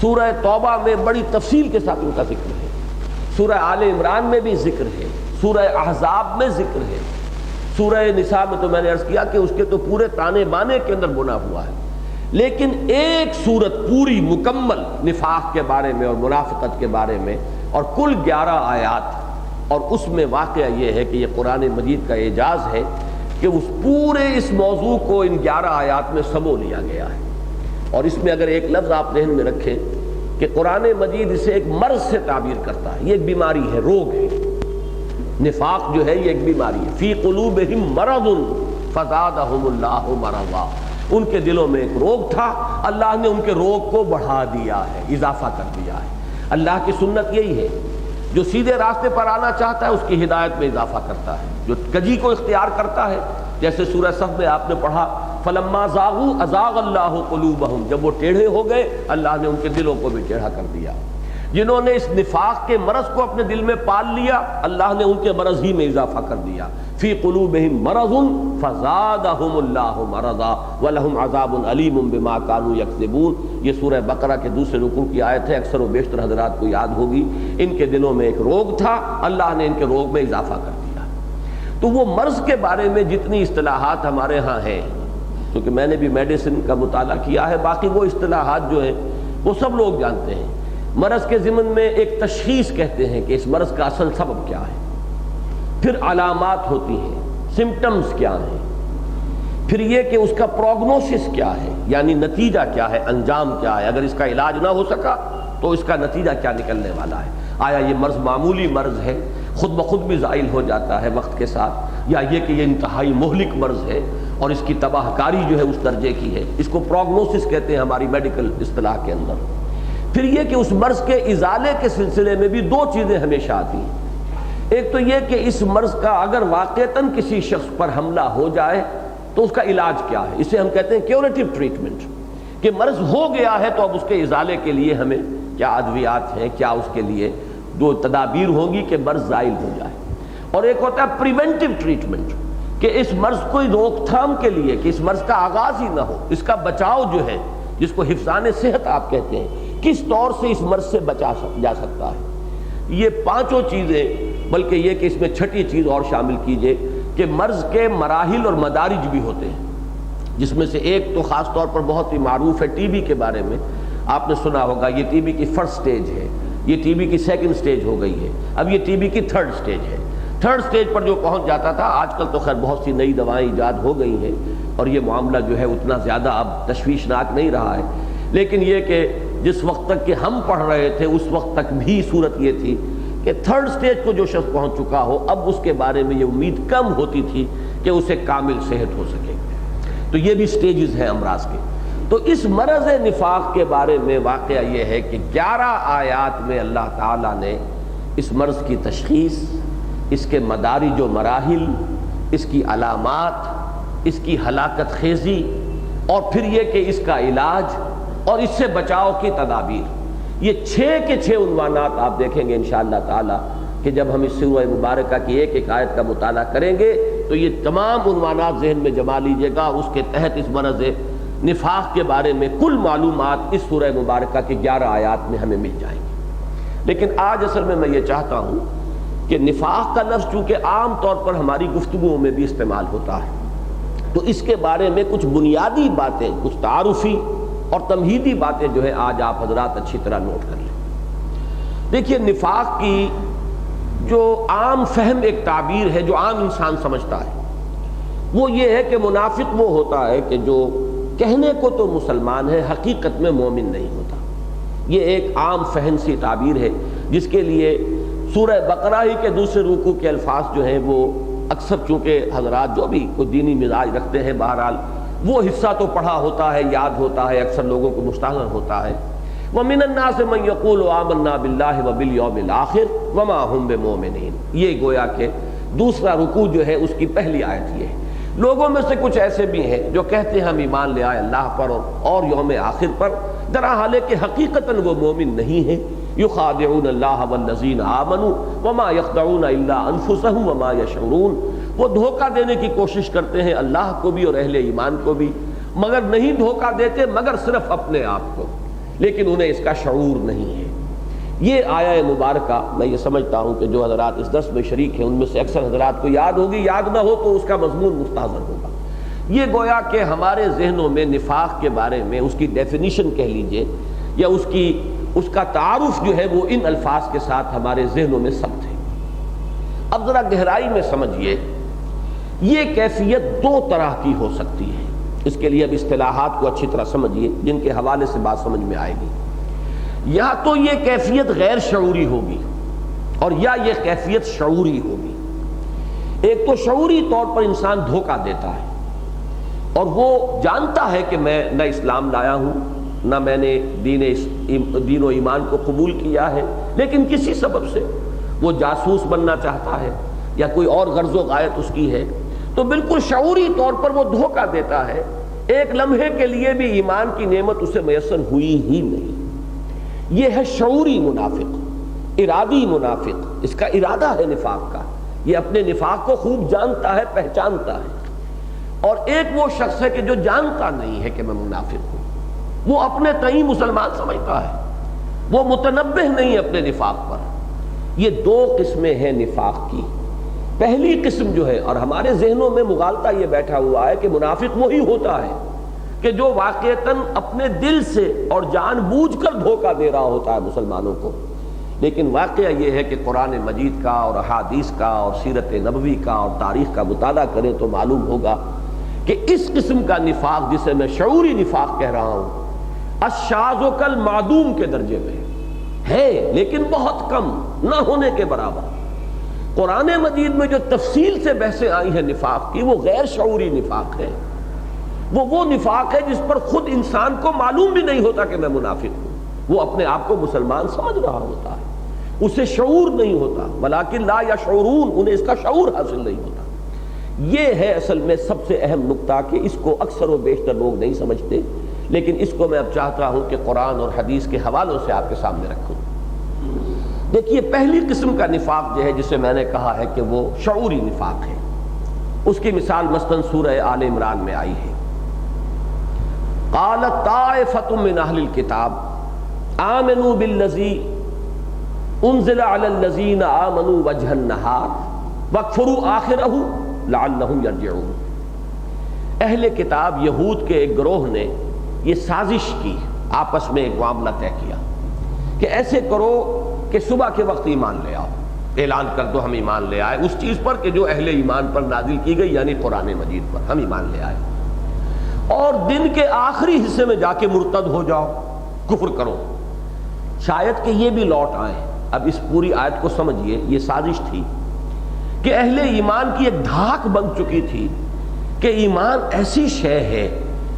سورہ توبہ میں بڑی تفصیل کے ساتھ ان کا ذکر ہے، سورہ آل عمران میں بھی ذکر ہے، سورہ احزاب میں ذکر ہے، سورہ نساء میں تو میں نے عرض کیا کہ اس کے تو پورے تانے بانے کے اندر بنا ہوا ہے، لیکن ایک سورت پوری مکمل نفاق کے بارے میں اور منافقت کے بارے میں، اور کل 11 آیات، اور اس میں واقعہ یہ ہے کہ یہ قرآن مجید کا اعجاز ہے کہ اس پورے اس موضوع کو ان 11 آیات میں سمو لیا گیا ہے۔ اور اس میں اگر ایک لفظ آپ ذہن میں رکھیں کہ قرآن مجید اسے ایک مرض سے تعبیر کرتا ہے، یہ ایک بیماری ہے، روگ ہے۔ نفاق جو ہے یہ ایک بیماری ہے، فی قلوبہم مرض فزادہم اللہ مرضا، ان کے دلوں میں ایک روگ تھا، اللہ نے ان کے روگ کو بڑھا دیا ہے، اضافہ کر دیا ہے۔ اللہ کی سنت یہی ہے، جو سیدھے راستے پر آنا چاہتا ہے اس کی ہدایت میں اضافہ کرتا ہے، جو کجی کو اختیار کرتا ہے، جیسے سورہ صف میں آپ نے پڑھا فَلَمَّا زَاغُوا أَزَاغَ اللَّهُ قُلُوبَهُمْ، جب وہ ٹیڑھے ہو گئے اللہ نے ان کے دلوں کو بھی ٹیڑھا کر دیا۔ جنہوں نے اس نفاق کے مرض کو اپنے دل میں پال لیا اللہ نے ان کے مرض ہی میں اضافہ کر دیا، فی قلوبہم مرض فزادہم اللہ مرضا ولہم عذاب علیم بما کانوا یکذبون۔ یہ سورہ بقرہ کے دوسرے رکوع کی آیت ہے، اکثر و بیشتر حضرات کو یاد ہوگی۔ ان کے دلوں میں ایک روگ تھا، اللہ نے ان کے روگ میں اضافہ کر دیا۔ تو وہ مرض کے بارے میں جتنی اصطلاحات ہمارے ہاں ہیں، کیونکہ میں نے بھی میڈیسن کا مطالعہ کیا ہے، باقی وہ اصطلاحات جو ہیں وہ سب لوگ جانتے ہیں۔ مرض کے ضمن میں ایک تشخیص کہتے ہیں کہ اس مرض کا اصل سبب کیا ہے، پھر علامات ہوتی ہیں، سمپٹمز کیا ہیں، پھر یہ کہ اس کا پروگنوسس کیا ہے، یعنی نتیجہ کیا ہے، انجام کیا ہے، اگر اس کا علاج نہ ہو سکا تو اس کا نتیجہ کیا نکلنے والا ہے۔ آیا یہ مرض معمولی مرض ہے، خود بخود بھی زائل ہو جاتا ہے وقت کے ساتھ، یا یہ کہ یہ انتہائی مہلک مرض ہے اور اس کی تباہ کاری جو ہے اس درجے کی ہے، اس کو پروگنوسس کہتے ہیں ہماری میڈیکل اصطلاح کے اندر۔ پھر یہ کہ اس مرض کے ازالے کے سلسلے میں بھی دو چیزیں ہمیشہ آتی ہیں، ایک تو یہ کہ اس مرض کا اگر واقعتاً کسی شخص پر حملہ ہو جائے تو اس کا علاج کیا ہے، اسے ہم کہتے ہیں کیوریٹو ٹریٹمنٹ، کہ مرض ہو گیا ہے تو اب اس کے ازالے کے لیے ہمیں کیا ادویات ہیں، کیا اس کے لیے جو تدابیر ہوں گی کہ مرض زائل ہو جائے۔ اور ایک ہوتا ہے پریونٹو ٹریٹمنٹ، کہ اس مرض کو روک تھام کے لیے، کہ اس مرض کا آغاز ہی نہ ہو، اس کا بچاؤ جو ہے جس کو حفظان صحت آپ کہتے ہیں، کس طور سے اس مرض سے بچا جا سکتا ہے۔ یہ پانچوں چیزیں، بلکہ یہ کہ اس میں چھٹی چیز اور شامل کیجئے کہ مرض کے مراحل اور مدارج بھی ہوتے ہیں، جس میں سے ایک تو خاص طور پر بہت ہی معروف ہے ٹی بی کے بارے میں، آپ نے سنا ہوگا یہ ٹی بی کی فرسٹ سٹیج ہے، یہ ٹی بی کی سیکنڈ سٹیج ہو گئی ہے، اب یہ ٹی بی کی تھرڈ سٹیج ہے۔ تھرڈ سٹیج پر جو پہنچ جاتا تھا، آج کل تو خیر بہت سی نئی دوائیں ایجاد ہو گئی ہیں اور یہ معاملہ جو ہے اتنا زیادہ اب تشویشناک نہیں رہا ہے، لیکن یہ کہ جس وقت تک کہ ہم پڑھ رہے تھے اس وقت تک بھی صورت یہ تھی کہ تھرڈ سٹیج کو جو شخص پہنچ چکا ہو اب اس کے بارے میں یہ امید کم ہوتی تھی کہ اسے کامل صحت ہو سکے۔ تو یہ بھی سٹیجز ہیں امراض کے۔ تو اس مرض نفاق کے بارے میں واقعہ یہ ہے کہ 11 آیات میں اللہ تعالیٰ نے اس مرض کی تشخیص، اس کے مدارج و مراحل، اس کی علامات، اس کی ہلاکت خیزی، اور پھر یہ کہ اس کا علاج اور اس سے بچاؤ کی تدابیر۔ یہ 6 کے 6 عنوانات آپ دیکھیں گے انشاءاللہ تعالی کہ جب ہم اس سورہ مبارکہ کی ایک ایک آیت کا مطالعہ کریں گے تو یہ تمام عنوانات ذہن میں جما لیجیے گا۔ اس کے تحت اس مرض نفاق کے بارے میں کل معلومات اس سورہ مبارکہ کی 11 آیات میں ہمیں مل جائیں گی۔ لیکن آج اصل میں یہ چاہتا ہوں کہ نفاق کا لفظ چونکہ عام طور پر ہماری گفتگوؤں میں بھی استعمال ہوتا ہے، تو اس کے بارے میں کچھ بنیادی باتیں، کچھ تعارفی اور تمہیدی باتیں جو ہے آج آپ حضرات اچھی طرح نوٹ کر لیں۔ دیکھیے، نفاق کی جو عام فہم ایک تعبیر ہے جو عام انسان سمجھتا ہے وہ یہ ہے کہ منافق وہ ہوتا ہے کہ جو کہنے کو تو مسلمان ہے، حقیقت میں مومن نہیں ہوتا۔ یہ ایک عام فہم سی تعبیر ہے جس کے لیے سورہ بقرہ ہی کے دوسرے رکوع کے الفاظ جو ہیں وہ اکثر، چونکہ حضرات جو بھی کوئی دینی مزاج رکھتے ہیں، بہرحال وہ حصہ تو پڑھا ہوتا ہے، یاد ہوتا ہے، اکثر لوگوں کو مستحضر ہوتا ہے۔ وَمِنَ النَّاسِ مَن يَقُولُ آمَنَّا بِاللَّهِ وَبِالْيَوْمِ الْآخِرِ وَمَا هُمْ بِمُؤْمِنِينَ۔ یہ گویا کہ دوسرا رکوع جو ہے اس کی پہلی آیت یہ ہے۔ لوگوں میں سے کچھ ایسے بھی ہیں جو کہتے ہیں ہم ایمان لے آئے اللہ پر اور یوم آخر پر، درا حال ہے کہ حقیقتاً وہ مومن نہیں ہیں۔ يُخَادِعُونَ اللَّهَ وَالَّذِينَ آمَنُوا وَمَا يَخْدَعُونَ إِلَّا أَنفُسَهُمْ وَمَا يَشْعُرُونَ۔ وہ دھوکہ دینے کی کوشش کرتے ہیں اللہ کو بھی اور اہل ایمان کو بھی، مگر نہیں دھوکہ دیتے مگر صرف اپنے آپ کو، لیکن انہیں اس کا شعور نہیں ہے۔ یہ آیہ مبارکہ میں یہ سمجھتا ہوں کہ جو حضرات اس درس میں شریک ہیں ان میں سے اکثر حضرات کو یاد ہوگی، یاد نہ ہو تو اس کا مضمون مستحضر ہوگا۔ یہ گویا کہ ہمارے ذہنوں میں نفاق کے بارے میں اس کی ڈیفینیشن کہہ لیجئے یا اس کا تعارف جو ہے وہ ان الفاظ کے ساتھ ہمارے ذہنوں میں ثبت ہے۔ اب ذرا گہرائی میں سمجھیے، یہ کیفیت 2 طرح کی ہو سکتی ہے۔ اس کے لیے اب اصطلاحات کو اچھی طرح سمجھیے جن کے حوالے سے بات سمجھ میں آئے گی۔ یا تو یہ کیفیت غیر شعوری ہوگی اور یا یہ کیفیت شعوری ہوگی۔ ایک تو شعوری طور پر انسان دھوکہ دیتا ہے اور وہ جانتا ہے کہ میں نہ اسلام لایا ہوں، نہ میں نے دین و ایمان کو قبول کیا ہے، لیکن کسی سبب سے وہ جاسوس بننا چاہتا ہے یا کوئی اور غرض و غایت اس کی ہے، تو بالکل شعوری طور پر وہ دھوکہ دیتا ہے۔ ایک لمحے کے لیے بھی ایمان کی نعمت اسے میسر ہوئی ہی نہیں۔ یہ ہے شعوری منافق، ارادی منافق، اس کا ارادہ ہے نفاق کا، یہ اپنے نفاق کو خوب جانتا ہے، پہچانتا ہے۔ اور ایک وہ شخص ہے کہ جو جانتا نہیں ہے کہ میں منافق ہوں، وہ اپنے تئیں مسلمان سمجھتا ہے، وہ متنبہ نہیں اپنے نفاق پر۔ یہ 2 قسمیں ہیں نفاق کی۔ پہلی قسم جو ہے، اور ہمارے ذہنوں میں مغالطہ یہ بیٹھا ہوا ہے کہ منافق وہی ہوتا ہے کہ جو واقعتاً اپنے دل سے اور جان بوجھ کر دھوکہ دے رہا ہوتا ہے مسلمانوں کو، لیکن واقعہ یہ ہے کہ قرآن مجید کا اور احادیث کا اور سیرت نبوی کا اور تاریخ کا مطالعہ کریں تو معلوم ہوگا کہ اس قسم کا نفاق جسے میں شعوری نفاق کہہ رہا ہوں، الشاذ و کالمعدوم کے درجے میں ہے، لیکن بہت کم، نہ ہونے کے برابر۔ قرآن مجید میں جو تفصیل سے بحثیں آئی ہیں نفاق کی، وہ غیر شعوری نفاق ہے۔ وہ نفاق ہے جس پر خود انسان کو معلوم بھی نہیں ہوتا کہ میں منافق ہوں، وہ اپنے آپ کو مسلمان سمجھ رہا ہوتا ہے، اسے شعور نہیں ہوتا، ولیکن لا یشعرون، انہیں اس کا شعور حاصل نہیں ہوتا۔ یہ ہے اصل میں سب سے اہم نقطہ کہ اس کو اکثر و بیشتر لوگ نہیں سمجھتے، لیکن اس کو میں اب چاہتا ہوں کہ قرآن اور حدیث کے حوالوں سے آپ کے سامنے رکھوں۔ دیکھیے، پہلی قسم کا نفاق جو ہے جسے میں نے کہا ہے کہ وہ شعوری نفاق ہے، اس کی مثال مثلاً سورہ آل عمران میں آئی ہے۔ قالت طائفۃ من اہل الکتاب آمنوا بالذی انزل علی الذین آمنوا وجہ النہار واکفروا آخرہ لعلہم یرجعون۔ اہل کتاب یہود کے ایک گروہ نے یہ سازش کی، آپس میں ایک معاملہ طے کیا کہ ایسے کرو کہ صبح کے وقت ایمان لے آؤ، اعلان کر دو ہم ایمان لے آئے اس چیز پر کہ جو اہل ایمان پر نازل کی گئی، یعنی قرآن مجید پر ہم ایمان لے آئے، اور دن کے آخری حصے میں جا کے مرتد ہو جاؤ، کفر کرو، شاید کہ یہ بھی لوٹ آئیں۔ اب اس پوری آیت کو سمجھیے، یہ سازش تھی کہ اہل ایمان کی ایک دھاک بن چکی تھی کہ ایمان ایسی شے ہے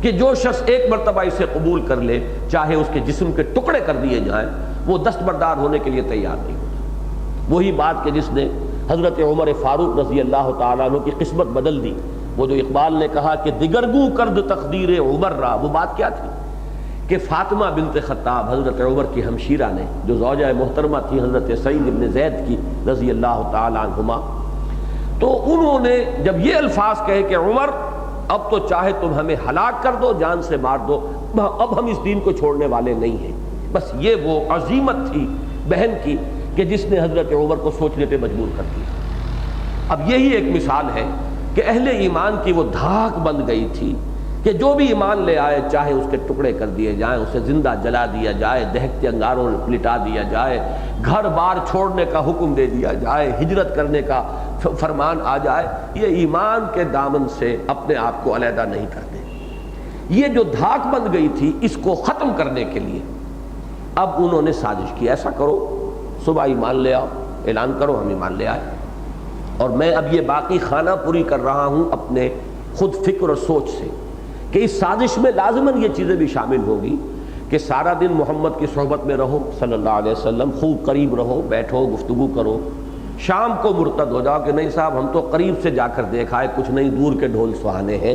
کہ جو شخص ایک مرتبہ اسے قبول کر لے، چاہے اس کے جسم کے ٹکڑے کر دیے جائیں، وہ دستبردار ہونے کے لیے تیار نہیں ہوتا۔ وہی بات کہ جس نے حضرت عمر فاروق رضی اللہ تعالیٰ عنہ کی قسمت بدل دی. وہ جو اقبال نے کہا کہ دگرگوں کرد تقدیر عمر را، وہ بات کیا تھی کہ فاطمہ بنت خطاب حضرت عمر کی ہمشیرہ نے، جو زوجہ محترمہ تھی حضرت سعید بن زید کی رضی اللہ تعالیٰ عنہما، تو انہوں نے جب یہ الفاظ کہے کہ عمر اب تو چاہے تم ہمیں ہلاک کر دو، جان سے مار دو، اب ہم اس دین کو چھوڑنے والے نہیں ہیں. بس یہ وہ عظیمت تھی بہن کی کہ جس نے حضرت عمر کو سوچنے پہ مجبور کر دیا. اب یہی ایک مثال ہے کہ اہل ایمان کی وہ دھاک بند گئی تھی کہ جو بھی ایمان لے آئے چاہے اس کے ٹکڑے کر دیے جائیں، اسے زندہ جلا دیا جائے، دہکتے انگاروں میں لٹا دیا جائے، گھر بار چھوڑنے کا حکم دے دیا جائے، ہجرت کرنے کا فرمان آ جائے، یہ ایمان کے دامن سے اپنے آپ کو علیحدہ نہیں کرتے. یہ جو دھاک بند گئی تھی اس کو ختم کرنے کے لیے اب انہوں نے سازش کی، ایسا کرو صبح ایمان لے آؤ، اعلان کرو ہم ایمان لے آئے. اور میں اب یہ باقی خانہ پوری کر رہا ہوں اپنے خود فکر اور سوچ سے کہ اس سازش میں لازماً یہ چیزیں بھی شامل ہوگی کہ سارا دن محمد کی صحبت میں رہو صلی اللہ علیہ وسلم، خوب قریب رہو، بیٹھو، گفتگو کرو، شام کو مرتد ہو جاؤ کہ نہیں صاحب ہم تو قریب سے جا کر دیکھا ہے، کچھ نہیں، دور کے ڈھول سہانے ہیں،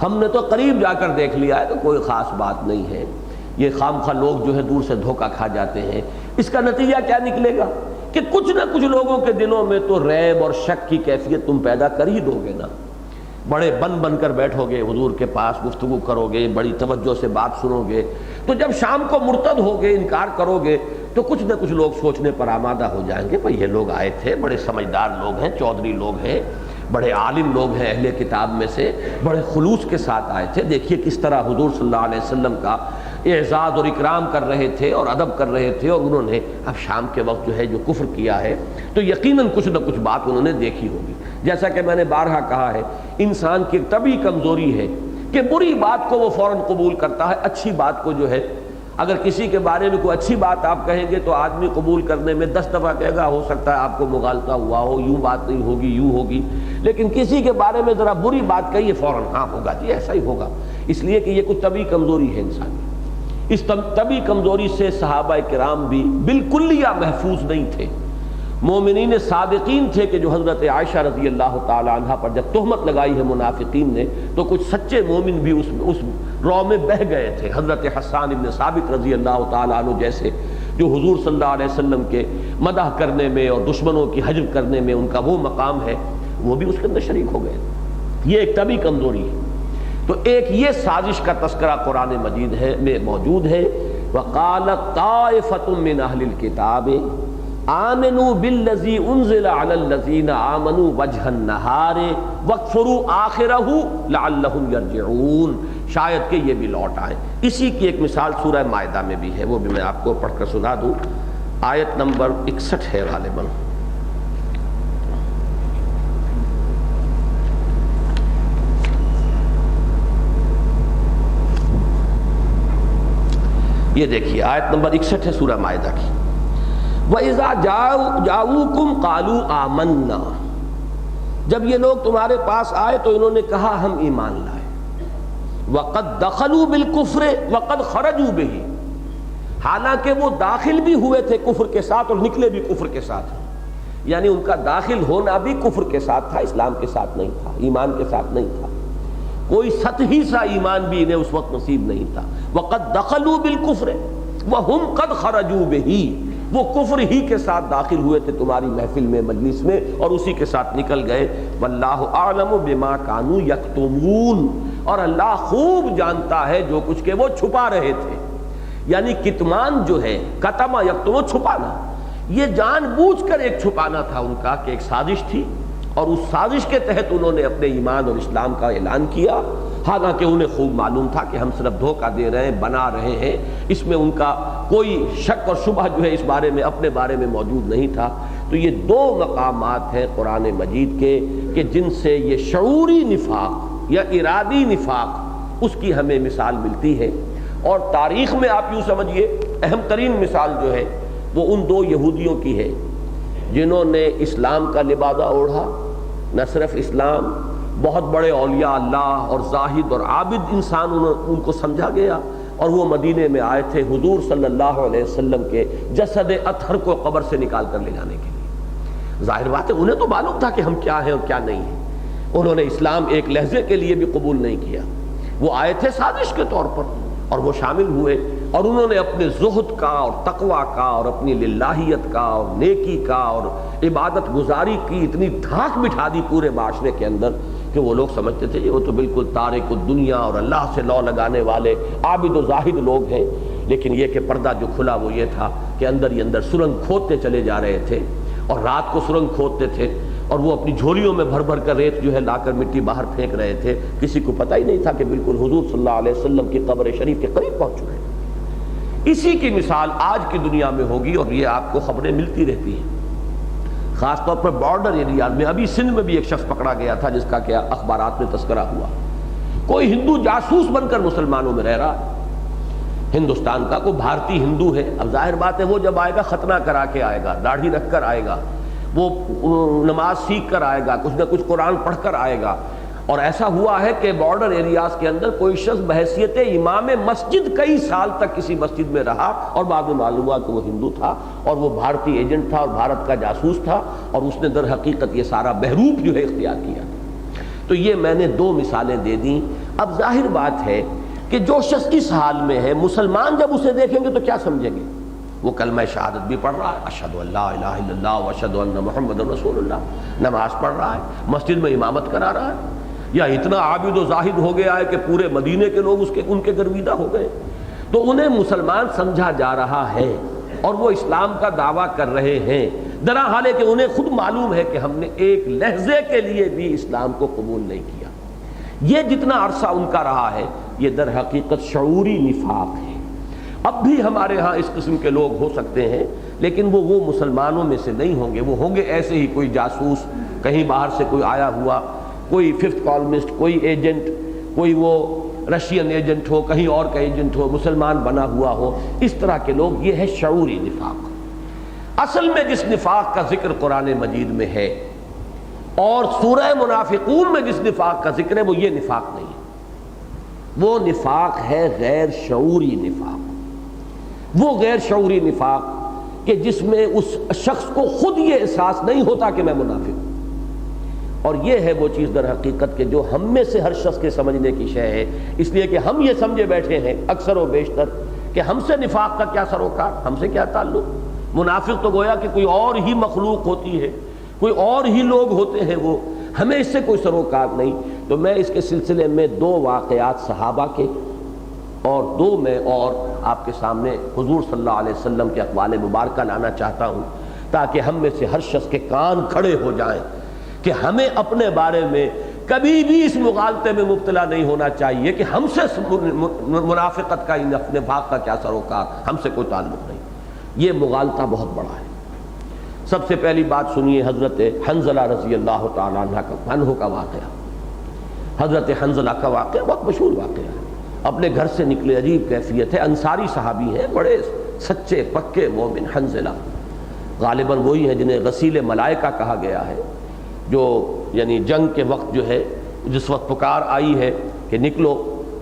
ہم نے تو قریب جا کر دیکھ لیا ہے تو کوئی خاص بات نہیں ہے. یہ خام خواہ لوگ جو ہے دور سے دھوکہ کھا جاتے ہیں. اس کا نتیجہ کیا نکلے گا کہ کچھ نہ کچھ لوگوں کے دلوں میں تو ریب اور شک کی کیفیت تم پیدا کر ہی دو گے نا. بڑے بن کر بیٹھو گے حضور کے پاس، گفتگو کرو گے، بڑی توجہ سے بات سنو گے، تو جب شام کو مرتد ہوگے، انکار کرو گے، تو کچھ نہ کچھ لوگ سوچنے پر آمادہ ہو جائیں گے بھئی یہ لوگ آئے تھے، بڑے سمجھدار لوگ ہیں، چودھری لوگ ہیں، بڑے عالم لوگ ہیں اہل کتاب میں سے، بڑے خلوص کے ساتھ آئے تھے، دیکھیے کس طرح حضور صلی اللہ علیہ وسلم کا اعزاز اور اکرام کر رہے تھے اور ادب کر رہے تھے، اور انہوں نے اب شام کے وقت جو ہے جو کفر کیا ہے تو یقیناً کچھ نہ کچھ بات انہوں نے دیکھی ہوگی. جیسا کہ میں نے بارہا کہا ہے، انسان کی طبعی کمزوری ہے کہ بری بات کو وہ فوراً قبول کرتا ہے، اچھی بات کو جو ہے اگر کسی کے بارے میں کوئی اچھی بات آپ کہیں گے تو آدمی قبول کرنے میں 10 دفعہ کہے گا ہو سکتا ہے آپ کو مغالطہ ہوا ہو، یوں بات نہیں ہوگی، یوں ہوگی. لیکن کسی کے بارے میں ذرا بری بات کہیے فوراً ہاں ہوگا جی ایسا ہی ہوگا. اس لیے کہ یہ کچھ طبعی کمزوری ہے انسان کی. اس طبعی کمزوری سے صحابہ کرام بھی بالکلیہ محفوظ نہیں تھے. مومنین صادقین تھے کہ جو حضرت عائشہ رضی اللہ تعالی عنہ پر جب تہمت لگائی ہے منافقین نے تو کچھ سچے مومن بھی اس رو میں بہہ گئے تھے. حضرت حسان ابن ثابت رضی اللہ تعالی عنہ جیسے جو حضور صلی اللہ علیہ وسلم کے مدح کرنے میں اور دشمنوں کی حجر کرنے میں ان کا وہ مقام ہے، وہ بھی اس کے اندر شریک ہو گئے. یہ ایک طبعی کمزوری ہے. تو ایک یہ سازش کا تذکرہ قرآن مجید میں موجود ہے. وَقَالَتْ طَائِفَةٌ مِّنْ أَهْلِ الْكِتَابِ آمنوا بالذی انزل علی الذین آمنوا وجہ النہار واکفروا آخرہ لعلہم یرجعون. شاید کہ یہ بھی لوٹ آئیں. اسی کی ایک مثال سورہ مائدہ میں بھی ہے، وہ بھی میں آپ کو پڑھ کر سنا دوں. آیت نمبر 61 ہے غالباً. یہ دیکھیے آیت نمبر 61 ہے سورہ مائدہ کی. وَإِذَا جَاءُوكُمْ قَالُوا آمَنَّا، جب یہ لوگ تمہارے پاس آئے تو انہوں نے کہا ہم ایمان لائے. وَقَدْ دَخَلُوا بِالْكُفْرِ وَقَدْ خَرَجُوا بِهِ، حالانکہ وہ داخل بھی ہوئے تھے کفر کے ساتھ اور نکلے بھی کفر کے ساتھ. یعنی ان کا داخل ہونا بھی کفر کے ساتھ تھا، اسلام کے ساتھ نہیں تھا، ایمان کے ساتھ نہیں تھا. کوئی سطحی سا ایمان بھی انہیں اس وقت نصیب نہیں تھا. وَقَدْ دَخَلُوا بِالْكُفْرِ وَهُمْ قَدْ خَرَجُوا بِهِ، وہ کفر ہی کے ساتھ داخل ہوئے تھے تمہاری محفل میں، مجلس میں، اور اسی کے ساتھ نکل گئے. واللہ اعلم بما کانوا یکتمون، اور اللہ خوب جانتا ہے جو کچھ کہ وہ چھپا رہے تھے. یعنی کتمان جو ہے، کتما یکتم، چھپانا، یہ جان بوجھ کر ایک چھپانا تھا ان کا کہ ایک سازش تھی، اور اس سازش کے تحت انہوں نے اپنے ایمان اور اسلام کا اعلان کیا. حالانکہ انہیں خوب معلوم تھا کہ ہم صرف دھوکہ دے رہے ہیں، بنا رہے ہیں. اس میں ان کا کوئی شک اور شبہ جو ہے اس بارے میں اپنے بارے میں موجود نہیں تھا. تو یہ دو مقامات ہیں قرآن مجید کے کہ جن سے یہ شعوری نفاق یا ارادی نفاق اس کی ہمیں مثال ملتی ہے. اور تاریخ میں آپ یوں سمجھیے اہم ترین مثال جو ہے وہ ان دو یہودیوں کی ہے جنہوں نے اسلام کا لبادہ اوڑھا. نہ صرف اسلام، بہت بڑے اولیاء اللہ اور زاہد اور عابد انسان ان کو سمجھا گیا، اور وہ مدینے میں آئے تھے حضور صلی اللہ علیہ وسلم کے جسد اطہر کو قبر سے نکال کر لے جانے کے لیے. ظاہر بات ہے انہیں تو معلوم تھا کہ ہم کیا ہیں اور کیا نہیں ہیں. انہوں نے اسلام ایک لہجے کے لیے بھی قبول نہیں کیا. وہ آئے تھے سازش کے طور پر اور وہ شامل ہوئے، اور انہوں نے اپنے زہد کا اور تقویٰ کا اور اپنی للہیت کا اور نیکی کا اور عبادت گزاری کی اتنی دھاک بٹھا دی پورے معاشرے کے اندر کہ وہ لوگ سمجھتے تھے وہ تو بالکل تارک الدنیا اور اللہ سے لو لگانے والے عابد و زاہد لوگ ہیں. لیکن یہ کہ پردہ جو کھلا وہ یہ تھا کہ اندر ہی اندر سرنگ کھودتے چلے جا رہے تھے، اور رات کو سرنگ کھودتے تھے اور وہ اپنی جھولیوں میں بھر بھر کر ریت جو ہے لا کر مٹی باہر پھینک رہے تھے. کسی کو پتہ ہی نہیں تھا کہ بالکل حضور صلی اللہ علیہ وسلم کی قبر شریف کے قریب پہنچ چکے. اسی کی مثال آج کی دنیا میں ہوگی، اور یہ آپ کو خبریں ملتی رہتی ہیں، خاص طور پر بارڈر ایریاز میں. ابھی سندھ میں بھی ایک شخص پکڑا گیا تھا جس کا کیا اخبارات میں تذکرہ ہوا. کوئی ہندو جاسوس بن کر مسلمانوں میں رہ رہا ہے، ہندوستان کا کوئی بھارتی ہندو ہے. اب ظاہر بات ہے وہ جب آئے گا ختنہ کرا کے آئے گا، داڑھی رکھ کر آئے گا، وہ نماز سیکھ کر آئے گا، کچھ نہ کچھ قرآن پڑھ کر آئے گا. اور ایسا ہوا ہے کہ بارڈر ایریاز کے اندر کوئی شخص بحیثیت امام مسجد کئی سال تک کسی مسجد میں رہا، اور بعد میں معلوم ہوا کہ وہ ہندو تھا اور وہ بھارتی ایجنٹ تھا اور بھارت کا جاسوس تھا، اور اس نے در حقیقت یہ سارا بہروپ جو ہے اختیار کیا. تو یہ میں نے دو مثالیں دے دیں. اب ظاہر بات ہے کہ جو شخص اس حال میں ہے، مسلمان جب اسے دیکھیں گے تو کیا سمجھیں گے؟ وہ کلمہ شہادت بھی پڑھ رہا ہے، اشہد ان لا الہ الا اللہ واشہد ان محمد رسول اللہ، نماز پڑھ رہا ہے، مسجد میں امامت کرا رہا ہے، یا اتنا عابد و زاہد ہو گیا ہے کہ پورے مدینے کے لوگ ان کے گرویدہ ہو گئے. تو انہیں مسلمان سمجھا جا رہا ہے اور وہ اسلام کا دعویٰ کر رہے ہیں، درا حال ہے کہ انہیں خود معلوم ہے کہ ہم نے ایک لحظے کے لیے بھی اسلام کو قبول نہیں کیا. یہ جتنا عرصہ ان کا رہا ہے یہ در حقیقت شعوری نفاق ہے. اب بھی ہمارے ہاں اس قسم کے لوگ ہو سکتے ہیں، لیکن وہ مسلمانوں میں سے نہیں ہوں گے. وہ ہوں گے ایسے ہی کوئی جاسوس، کہیں باہر سے کوئی آیا ہوا، کوئی ففتھ کالمسٹ، کوئی ایجنٹ، کوئی وہ رشین ایجنٹ ہو، کہیں اور کا ایجنٹ ہو، مسلمان بنا ہوا ہو. اس طرح کے لوگ، یہ ہے شعوری نفاق. اصل میں جس نفاق کا ذکر قرآن مجید میں ہے اور سورہ منافقون میں جس نفاق کا ذکر ہے وہ یہ نفاق نہیں ہے. وہ نفاق ہے غیر شعوری نفاق. وہ غیر شعوری نفاق کہ جس میں اس شخص کو خود یہ احساس نہیں ہوتا کہ میں منافق ہوں. اور یہ ہے وہ چیز در حقیقت کہ جو ہم میں سے ہر شخص کے سمجھنے کی شے ہے. اس لیے کہ ہم یہ سمجھے بیٹھے ہیں اکثر و بیشتر کہ ہم سے نفاق کا کیا سروکار، ہم سے کیا تعلق. منافق تو گویا کہ کوئی اور ہی مخلوق ہوتی ہے، کوئی اور ہی لوگ ہوتے ہیں، وہ ہمیں اس سے کوئی سروکار نہیں. تو میں اس کے سلسلے میں دو واقعات صحابہ کے اور دو میں اور آپ کے سامنے حضور صلی اللہ علیہ وسلم کے اقوال مبارکہ لانا چاہتا ہوں، تاکہ ہم میں سے ہر شخص کے کان کھڑے ہو جائیں کہ ہمیں اپنے بارے میں کبھی بھی اس مغالطے میں مبتلا نہیں ہونا چاہیے کہ ہم سے منافقت کا، نفاق کا کیا سروکار، ہم سے کوئی تعلق نہیں. یہ مغالطہ بہت بڑا ہے. سب سے پہلی بات سنیے حضرت حنظلہ رضی اللہ تعالیٰ عنہ کا واقعہ. حضرت حنظلہ کا واقعہ بہت مشہور واقعہ ہے. اپنے گھر سے نکلے، عجیب کیفیت ہے، انصاری صحابی ہیں، بڑے سچے پکے مومن. حنظلہ غالباً وہی ہیں جنہیں غسیل ملائکہ کہا گیا ہے، جو یعنی جنگ کے وقت جو ہے جس وقت پکار آئی ہے کہ نکلو،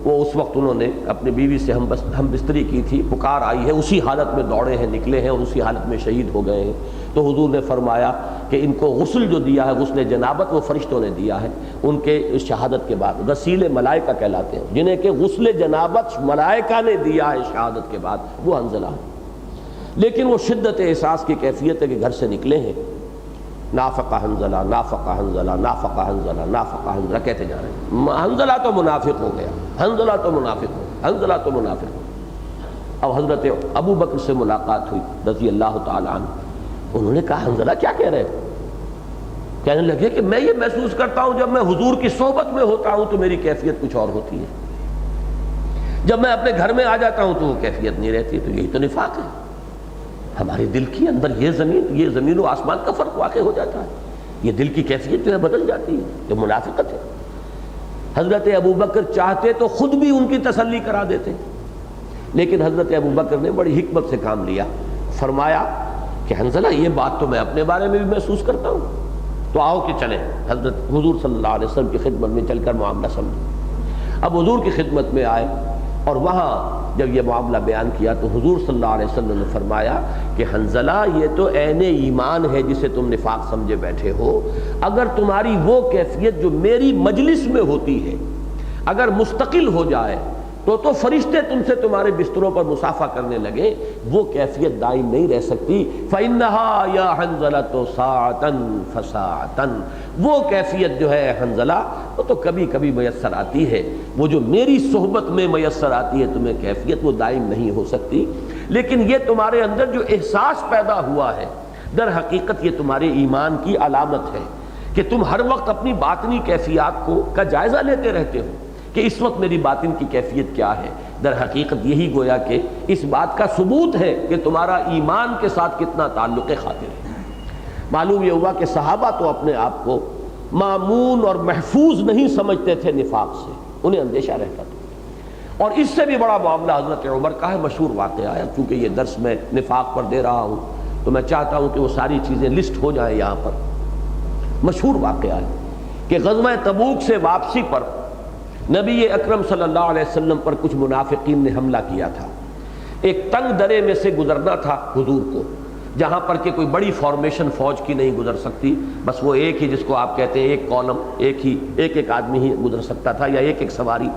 وہ اس وقت انہوں نے اپنی بیوی سے ہم بستری کی تھی، پکار آئی ہے، اسی حالت میں دوڑے ہیں، نکلے ہیں اور اسی حالت میں شہید ہو گئے ہیں. تو حضور نے فرمایا کہ ان کو غسل جو دیا ہے، غسل جنابت، وہ فرشتوں نے دیا ہے ان کے شہادت کے بعد. غسیل ملائکہ کہلاتے ہیں جنہیں کہ غسل جنابت ملائکہ نے دیا ہے شہادت کے بعد، وہ حنظلہ ہے. لیکن وہ شدت احساس کی کیفیت ہے کہ گھر سے نکلے ہیں، نافق حنظلہ، نافق حنظلہ، نافق حنظلہ، نافق حنظلہ کہتے جا رہے ہیں. حنظلہ تو منافق ہو گیا، حنظلہ تو منافق ہو، حنظلہ تو منافق ہو. اب حضرت ابو بکر سے ملاقات ہوئی رضی اللہ تعالیٰ عنہ. انہوں نے کہا حنظلہ کیا کہہ رہے ہو؟ کہنے لگے کہ میں یہ محسوس کرتا ہوں جب میں حضور کی صحبت میں ہوتا ہوں تو میری کیفیت کچھ اور ہوتی ہے، جب میں اپنے گھر میں آ جاتا ہوں تو وہ کیفیت نہیں رہتی. تو یہی تو نفاق ہے. ہمارے دل کے اندر یہ زمین و آسمان کا فرق واقع ہو جاتا ہے. یہ دل کی کیفیت جو ہے بدل جاتی ہے. یہ منافقت ہے. حضرت ابو بکر چاہتے تو خود بھی ان کی تسلی کرا دیتے، لیکن حضرت ابو بکر نے بڑی حکمت سے کام لیا. فرمایا کہ حنظلہ یہ بات تو میں اپنے بارے میں بھی محسوس کرتا ہوں، تو آؤ کہ چلیں حضرت حضور صلی اللہ علیہ وسلم کی خدمت میں چل کر معاملہ سمجھیں. اب حضور کی خدمت میں آئے اور وہاں جب یہ معاملہ بیان کیا تو حضور صلی اللہ علیہ وسلم نے فرمایا کہ حنظلہ یہ تو عین ایمان ہے جسے تم نفاق سمجھے بیٹھے ہو، اگر تمہاری وہ کیفیت جو میری مجلس میں ہوتی ہے اگر مستقل ہو جائے تو فرشتے تم سے تمہارے بستروں پر مصافحہ کرنے لگے، وہ کیفیت دائم نہیں رہ سکتی۔ فَإِنَّهَا يَا حَنْظَلَةُ سَاعَةً فَسَاعَةً، وہ کیفیت جو ہے حنظلہ وہ تو کبھی کبھی میسر آتی ہے، وہ جو میری صحبت میں میسر آتی ہے تمہیں کیفیت، وہ دائم نہیں ہو سکتی۔ لیکن یہ تمہارے اندر جو احساس پیدا ہوا ہے در حقیقت یہ تمہارے ایمان کی علامت ہے کہ تم ہر وقت اپنی باطنی کیفیات کا جائزہ لیتے رہتے ہو کہ اس وقت میری باطن کی کیفیت کیا ہے۔ در حقیقت یہی گویا کہ اس بات کا ثبوت ہے کہ تمہارا ایمان کے ساتھ کتنا تعلق خاطر ہے۔ معلوم یہ ہوا کہ صحابہ تو اپنے آپ کو مامون اور محفوظ نہیں سمجھتے تھے نفاق سے، انہیں اندیشہ رہتا تھا۔ اور اس سے بھی بڑا معاملہ حضرت عمر کا ہے، مشہور واقعہ ہے۔ چونکہ یہ درس میں نفاق پر دے رہا ہوں تو میں چاہتا ہوں کہ وہ ساری چیزیں لسٹ ہو جائیں یہاں پر۔ مشہور واقعہ ہے کہ غزوہ تبوک سے واپسی پر نبی اکرم صلی اللہ علیہ وسلم پر کچھ منافقین نے حملہ کیا تھا۔ ایک تنگ درے میں سے گزرنا تھا حضور کو، جہاں پر کہ کوئی بڑی فارمیشن فوج کی نہیں گزر سکتی، بس وہ ایک ہی جس کو آپ کہتے ہیں ایک کالم، ایک آدمی ہی گزر سکتا تھا یا ایک سواری۔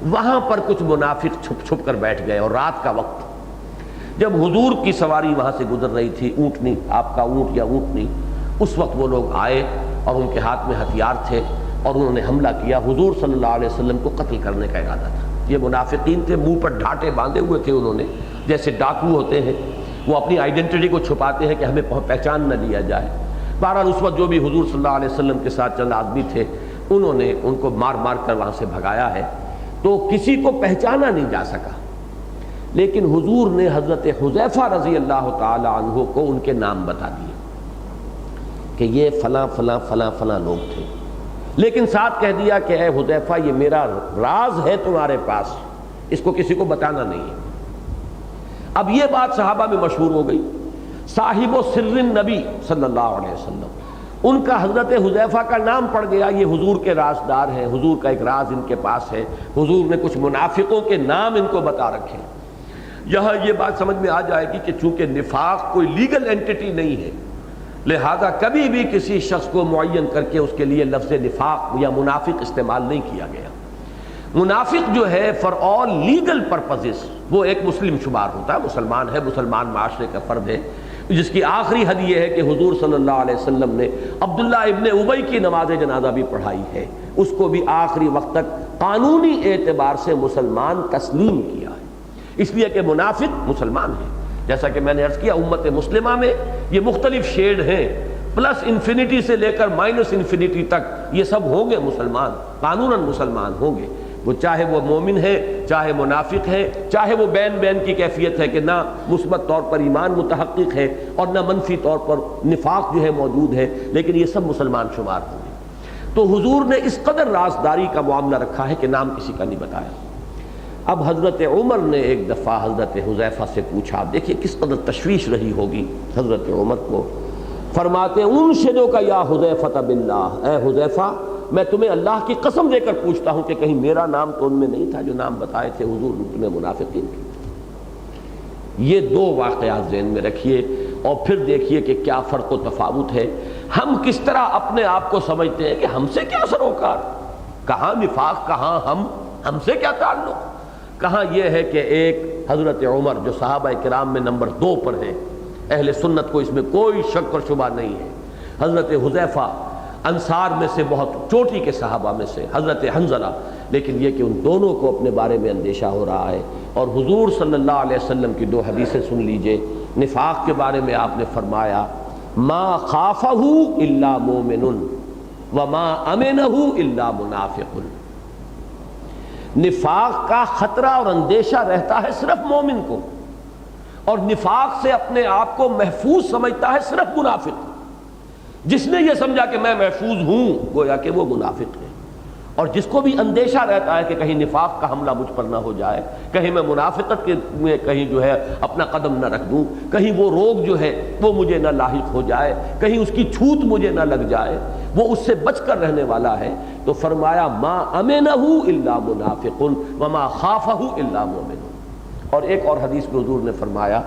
وہاں پر کچھ منافق چھپ چھپ کر بیٹھ گئے، اور رات کا وقت جب حضور کی سواری وہاں سے گزر رہی تھی، اونٹنی، آپ کا اونٹ یا اونٹنی، اس وقت وہ لوگ آئے اور ان کے ہاتھ میں ہتھیار تھے اور انہوں نے حملہ کیا۔ حضور صلی اللہ علیہ وسلم کو قتل کرنے کا ارادہ تھا۔ یہ منافقین تھے، منہ پر ڈھانٹے باندھے ہوئے تھے، انہوں نے جیسے ڈاکو ہوتے ہیں وہ اپنی آئیڈینٹی کو چھپاتے ہیں کہ ہمیں پہچان نہ لیا جائے۔ بہرحال اس وقت جو بھی حضور صلی اللہ علیہ وسلم کے ساتھ چند آدمی تھے انہوں نے ان کو مار مار کر وہاں سے بھگایا ہے، تو کسی کو پہچانا نہیں جا سکا۔ لیکن حضور نے حضرت حذیفہ رضی اللہ تعالی عنہ کو ان کے نام بتا دیے کہ یہ فلاں فلاں فلاں فلاں لوگ تھے، لیکن ساتھ کہہ دیا کہ اے حذیفہ یہ میرا راز ہے تمہارے پاس، اس کو کسی کو بتانا نہیں ہے۔ اب یہ بات صحابہ میں مشہور ہو گئی، صاحب و سر النبی صلی اللہ علیہ وسلم، ان کا حضرت حذیفہ کا نام پڑ گیا، یہ حضور کے رازدار ہیں، حضور کا ایک راز ان کے پاس ہے، حضور نے کچھ منافقوں کے نام ان کو بتا رکھے۔ یہاں یہ بات سمجھ میں آ جائے گی کہ چونکہ نفاق کوئی لیگل اینٹی نہیں ہے، لہذا کبھی بھی کسی شخص کو معین کر کے اس کے لیے لفظ نفاق یا منافق استعمال نہیں کیا گیا۔ منافق جو ہے فار آل لیگل پرپزز وہ ایک مسلم شمار ہوتا ہے، مسلمان ہے، مسلمان معاشرے کا فرد ہے، جس کی آخری حد یہ ہے کہ حضور صلی اللہ علیہ وسلم نے عبداللہ ابن ابی کی نماز جنازہ بھی پڑھائی ہے، اس کو بھی آخری وقت تک قانونی اعتبار سے مسلمان تسلیم کیا ہے، اس لیے کہ منافق مسلمان ہے۔ جیسا کہ میں نے عرض کیا امت مسلمہ میں یہ مختلف شیڈ ہیں، پلس انفینٹی سے لے کر مائنس انفینٹی تک یہ سب ہوں گے مسلمان، قانوناً مسلمان ہوں گے، وہ چاہے وہ مومن ہے، چاہے منافق ہے، چاہے وہ بین بین کی کیفیت ہے کہ نہ مثبت طور پر ایمان متحقق ہے اور نہ منفی طور پر نفاق جو ہے موجود ہے، لیکن یہ سب مسلمان شمار ہوں گے۔ تو حضور نے اس قدر رازداری کا معاملہ رکھا ہے کہ نام کسی کا نہیں بتایا۔ اب حضرت عمر نے ایک دفعہ حضرت حذیفہ سے پوچھا، دیکھیے کس قدر تشویش رہی ہوگی حضرت عمر کو، فرماتے انشدک یا حذیفہ باللہ، اے حذیفہ میں تمہیں اللہ کی قسم دے کر پوچھتا ہوں کہ کہیں میرا نام تو ان میں نہیں تھا جو نام بتائے تھے حضور نے تمہیں منافقین کی۔ یہ دو واقعات ذہن میں رکھیے اور پھر دیکھیے کہ کیا فرق و تفاوت ہے، ہم کس طرح اپنے آپ کو سمجھتے ہیں کہ ہم سے کیا سروکار، کہاں نفاق، کہاں ہم سے کیا تعلق، کہاں یہ ہے کہ ایک حضرت عمر جو صحابہ کرام میں نمبر 2 پر ہے، اہل سنت کو اس میں کوئی شک اور شبہ نہیں ہے، حضرت حذیفہ انصار میں سے بہت چوٹی کے صحابہ میں سے، حضرت حنظلہ، لیکن یہ کہ ان دونوں کو اپنے بارے میں اندیشہ ہو رہا ہے۔ اور حضور صلی اللہ علیہ وسلم کی 2 حدیثیں سن لیجئے، نفاق کے بارے میں آپ نے فرمایا ما خافہ الا مومن وما امنہ الا منافق، نفاق کا خطرہ اور اندیشہ رہتا ہے صرف مومن کو، اور نفاق سے اپنے آپ کو محفوظ سمجھتا ہے صرف منافق۔ جس نے یہ سمجھا کہ میں محفوظ ہوں گویا کہ وہ منافق ہے، اور جس کو بھی اندیشہ رہتا ہے کہ کہیں نفاق کا حملہ مجھ پر نہ ہو جائے، کہیں میں منافقت میں کہیں جو ہے اپنا قدم نہ رکھ دوں، کہیں وہ روگ جو ہے وہ مجھے نہ لاحق ہو جائے، کہیں اس کی چھوت مجھے نہ لگ جائے، وہ اس سے بچ کر رہنے والا ہے، تو فرمایا ما امنہ الا منافق وما خافہ الا مومن. اور ایک اور حدیث میں حضور نے فرمایا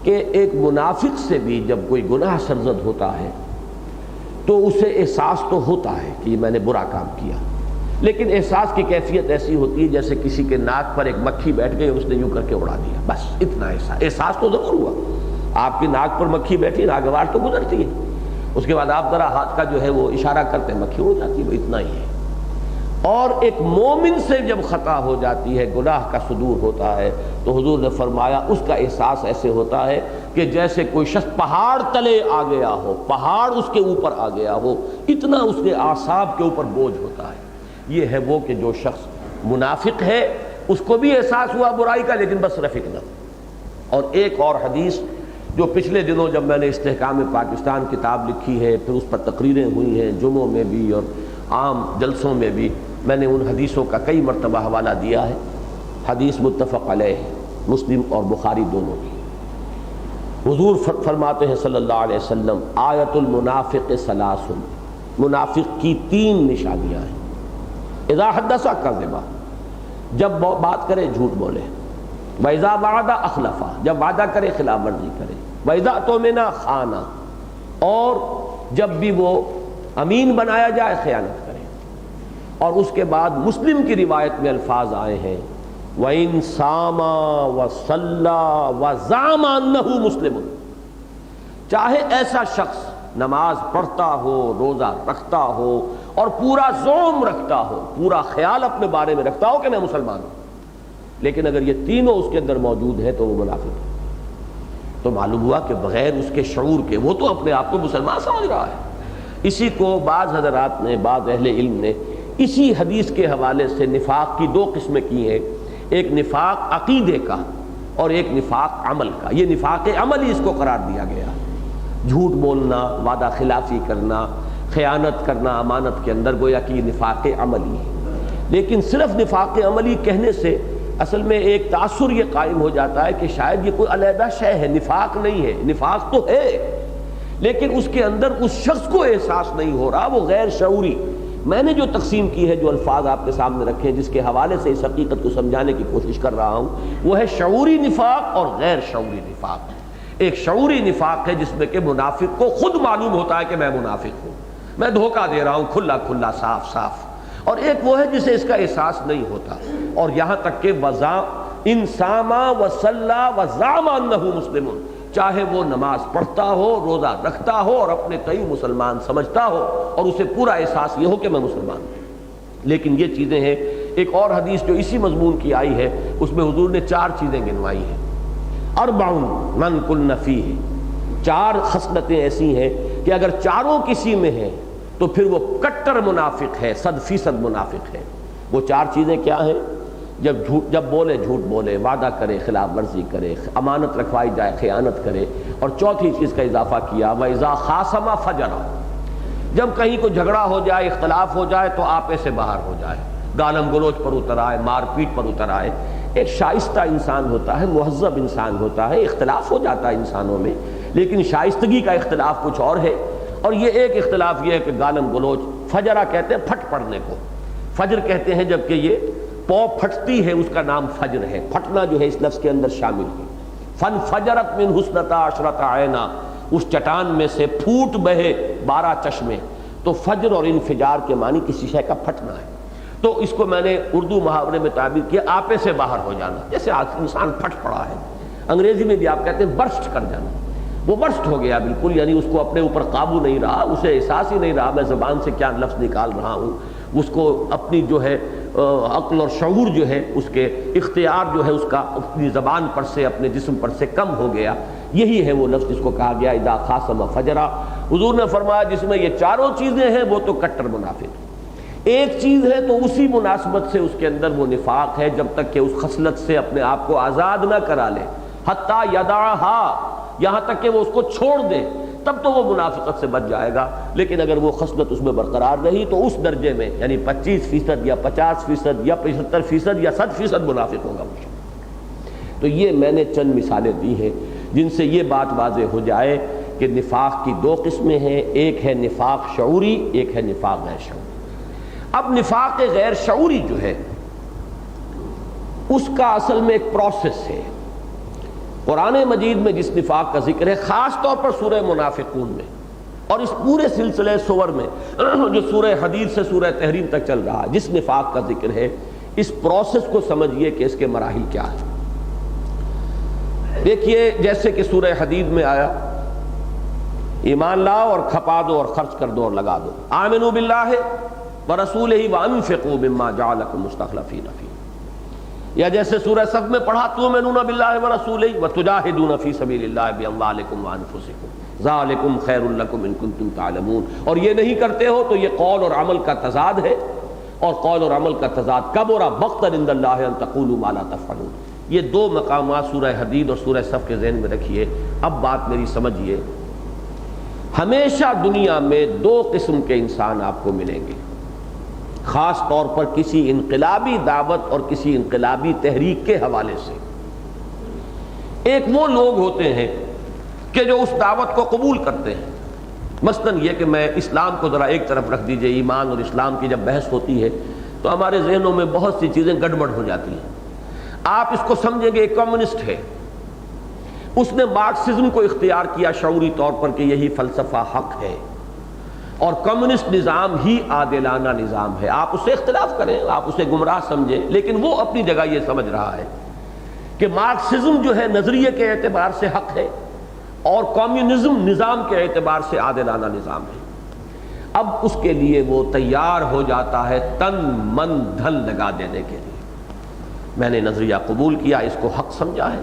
کہ ایک منافق سے بھی جب کوئی گناہ سرزد ہوتا ہے تو اسے احساس تو ہوتا ہے کہ یہ میں نے برا کام کیا، لیکن احساس کی کیفیت ایسی ہوتی ہے جیسے کسی کے ناک پر ایک مکھی بیٹھ گئی، اس نے یوں کر کے اڑا دیا، بس اتنا احساس تو ضرور ہوا. آپ کی ناک پر مکھی بیٹھی، ناگوار تو گزرتی ہے، اس کے بعد آپ ذرا ہاتھ کا جو ہے وہ اشارہ کرتے ہیں، مکھی اڑ جاتی ہے، وہ اتنا ہی ہے. اور ایک مومن سے جب خطا ہو جاتی ہے، گناہ کا صدور ہوتا ہے، تو حضور نے فرمایا اس کا احساس ایسے ہوتا ہے کہ جیسے کوئی شخص پہاڑ تلے آ گیا ہو، پہاڑ اس کے اوپر آ گیا ہو، اتنا اس کے اعصاب کے اوپر بوجھ ہوتا ہے. یہ ہے وہ کہ جو شخص منافق ہے، اس کو بھی احساس ہوا برائی کا، لیکن بس رفیق نہ. اور ایک اور حدیث جو پچھلے دنوں جب میں نے استحکام پاکستان کتاب لکھی ہے، پھر اس پر تقریریں ہوئی ہیں جمعوں میں بھی اور عام جلسوں میں بھی، میں نے ان حدیثوں کا کئی مرتبہ حوالہ دیا ہے. حدیث متفق علیہ، مسلم اور بخاری دونوں کی. حضور فرماتے ہیں صلی اللہ علیہ وسلم آیت المنافق ثلاث، منافق کی 3 نشانیاں ہیں. اذا حدث کذب، جب بات کرے جھوٹ بولے، وَإِذَا وَعَدَ أَخْلَفَ، جب وعدہ کرے خلاف ورزی کرے، وَإِذَا اؤْتُمِنَ خَانَ، اور جب بھی وہ امین بنایا جائے خیانت کرے. اور اس کے بعد مسلم کی روایت میں الفاظ آئے ہیں وَإِن صَامَ وَصَلَّى وَزَعَمَ أَنَّهُ مُسْلِمٌ، چاہے ایسا شخص نماز پڑھتا ہو، روزہ رکھتا ہو اور پورا زوم رکھتا ہو، پورا خیال اپنے بارے میں رکھتا ہو کہ میں مسلمان ہوں، لیکن اگر یہ تینوں اس کے اندر موجود ہیں تو وہ منافق ہے. تو معلوم ہوا کہ بغیر اس کے شعور کے وہ تو اپنے آپ کو مسلمان سمجھ رہا ہے. اسی کو بعض حضرات نے، بعض اہل علم نے اسی حدیث کے حوالے سے نفاق کی 2 قسمیں کی ہیں، ایک نفاق عقیدے کا اور ایک نفاق عمل کا. یہ نفاق عملی اس کو قرار دیا گیا، جھوٹ بولنا، وعدہ خلافی کرنا، خیانت کرنا امانت کے اندر، گویا کہ یہ نفاق عملی ہے. لیکن صرف نفاق عملی کہنے سے اصل میں ایک تاثر یہ قائم ہو جاتا ہے کہ شاید یہ کوئی علیحدہ شے ہے، نفاق نہیں ہے. نفاق تو ہے لیکن اس کے اندر اس شخص کو احساس نہیں ہو رہا، وہ غیر شعوری. میں نے جو تقسیم کی ہے، جو الفاظ آپ کے سامنے رکھے ہیں، جس کے حوالے سے اس حقیقت کو سمجھانے کی کوشش کر رہا ہوں، وہ ہے شعوری نفاق اور غیر شعوری نفاق. ایک شعوری نفاق ہے جس میں کہ منافق کو خود معلوم ہوتا ہے کہ میں منافق ہوں، میں دھوکہ دے رہا ہوں کھلا کھلا صاف صاف. اور ایک وہ ہے جسے اس کا احساس نہیں ہوتا. اور یہاں تک کہ ان صام وصلی وزعم انہ مسلم، چاہے وہ نماز پڑھتا ہو، روزہ رکھتا ہو اور اپنے کئی مسلمان سمجھتا ہو اور اسے پورا احساس یہ ہو کہ میں مسلمان ہوں، لیکن یہ چیزیں ہیں. ایک اور حدیث جو اسی مضمون کی آئی ہے، اس میں حضور نے 4 چیزیں گنوائی ہیں. 4 من کن فیہ، 4 خصلتیں ایسی ہیں کہ اگر چاروں کسی میں ہیں تو پھر وہ کٹر منافق ہے، 100% منافق ہے. وہ 4 چیزیں کیا ہیں؟ جب بولے جھوٹ بولے، وعدہ کرے خلاف ورزی کرے، امانت رکھوائی جائے خیانت کرے، اور چوتھی چیز کا اضافہ کیا وَإِذَا خَاصَمَ فَجَرَ، جب کہیں کو جھگڑا ہو جائے، اختلاف ہو جائے تو آپے سے باہر ہو جائے، گالم گلوچ پر اتر آئے، مار پیٹ پر اتر آئے. ایک شائستہ انسان ہوتا ہے، مہذب انسان ہوتا ہے، اختلاف ہو جاتا ہے انسانوں میں، لیکن شائستگی کا اختلاف کچھ اور ہے. اور یہ ایک اختلاف یہ ہے کہ گالم گلوچ، فجرہ کہتے ہیں پھٹ پڑنے کو، فجر کہتے ہیں جبکہ یہ پو پھٹتی ہے اس کا نام فجر ہے. پھٹنا جو ہے اس لفظ کے اندر شامل ہے. فن فجرت من حسنتا عشرت عینا، اس چٹان میں سے پھوٹ بہے 12 چشمے. تو فجر اور انفجار کے معنی کسی شے کا پھٹنا ہے. تو اس کو میں نے اردو محاورے میں تعبیر کیا آپے سے باہر ہو جانا، جیسے انسان پھٹ پڑا ہے. انگریزی میں بھی آپ کہتے ہیں برسٹ کر جانا. وہ برسٹ ہو گیا بالکل، یعنی اس کو اپنے اوپر قابو نہیں رہا، اسے احساس ہی نہیں رہا میں زبان سے کیا لفظ نکال رہا ہوں. اس کو اپنی جو ہے عقل اور شعور جو ہے، اس کے اختیار جو ہے اس کا اپنی زبان پر سے، اپنے جسم پر سے کم ہو گیا. یہی ہے وہ لفظ جس کو کہا گیا اذا خاصم فجرا. حضور نے فرمایا جس میں یہ 4 چیزیں ہیں وہ تو کٹر منافق. ایک چیز ہے تو اسی مناسبت سے اس کے اندر وہ نفاق ہے جب تک کہ اس خصلت سے اپنے آپ کو آزاد نہ کرا لے، حتیٰ یدعھا، یہاں تک کہ وہ اس کو چھوڑ دے، تب تو وہ منافقت سے بچ جائے گا. لیکن اگر وہ خصلت اس میں برقرار رہی تو اس درجے میں، یعنی 25% یا 50% یا 75% یا 100% منافق ہوگا. تو یہ میں نے چند مثالیں دی ہیں جن سے یہ بات واضح ہو جائے کہ نفاق کی 2 قسمیں ہیں، ایک ہے نفاق شعوری، ایک ہے نفاق غیر شعوری. اب نفاق غیر شعوری جو ہے اس کا اصل میں ایک پروسیس ہے۔ قرآن مجید میں جس نفاق کا ذکر ہے خاص طور پر سورہ منافقون میں اور اس پورے سلسلے سور میں جو سورہ حدید سے سورہ تحریم تک چل رہا ہے، جس نفاق کا ذکر ہے اس پروسیس کو سمجھیے کہ اس کے مراحل کیا ہیں۔ دیکھیے جیسے کہ سورہ حدید میں آیا ایمان لاؤ اور کھپا دو اور خرچ کر دو اور لگا دو، آمنوا باللہ ورسولہ وانفقوا مما جعلکم مستخلفین فیہ، یا جیسے سورہ صف میں پڑھا تؤمنون باللہ ورسولہ وتجاہدون فی سبیل اللہ باموالکم وانفسکم ذالکم خیر لکم ان کنتم تعلمون، اور یہ نہیں کرتے ہو تو یہ قول اور عمل کا تضاد ہے، اور قول اور عمل کا تضاد کبر مقتا عند اللہ ان تقولوا ما لا تفعلون۔ یہ دو مقامات سورہ حدید اور سورہ صف کے ذہن میں رکھیے۔ اب بات میری سمجھیے، ہمیشہ دنیا میں دو قسم کے انسان آپ کو ملیں گے، خاص طور پر کسی انقلابی دعوت اور کسی انقلابی تحریک کے حوالے سے۔ ایک وہ لوگ ہوتے ہیں کہ جو اس دعوت کو قبول کرتے ہیں، مثلاً یہ کہ میں اسلام کو ذرا ایک طرف رکھ دیجئے، ایمان اور اسلام کی جب بحث ہوتی ہے تو ہمارے ذہنوں میں بہت سی چیزیں گڑبڑ ہو جاتی ہیں۔ آپ اس کو سمجھیں گے ایک کمیونسٹ ہے، اس نے مارکسزم کو اختیار کیا شعوری طور پر کہ یہی فلسفہ حق ہے اور کمیونسٹ نظام ہی عادلانہ نظام ہے۔ آپ اس سے اختلاف کریں، آپ اسے گمراہ سمجھیں، لیکن وہ اپنی جگہ یہ سمجھ رہا ہے کہ مارکسزم جو ہے نظریے کے اعتبار سے حق ہے اور کمیونزم نظام کے اعتبار سے عادلانہ نظام ہے۔ اب اس کے لیے وہ تیار ہو جاتا ہے تن من دھن لگا دینے کے لیے۔ میں نے نظریہ قبول کیا، اس کو حق سمجھا ہے،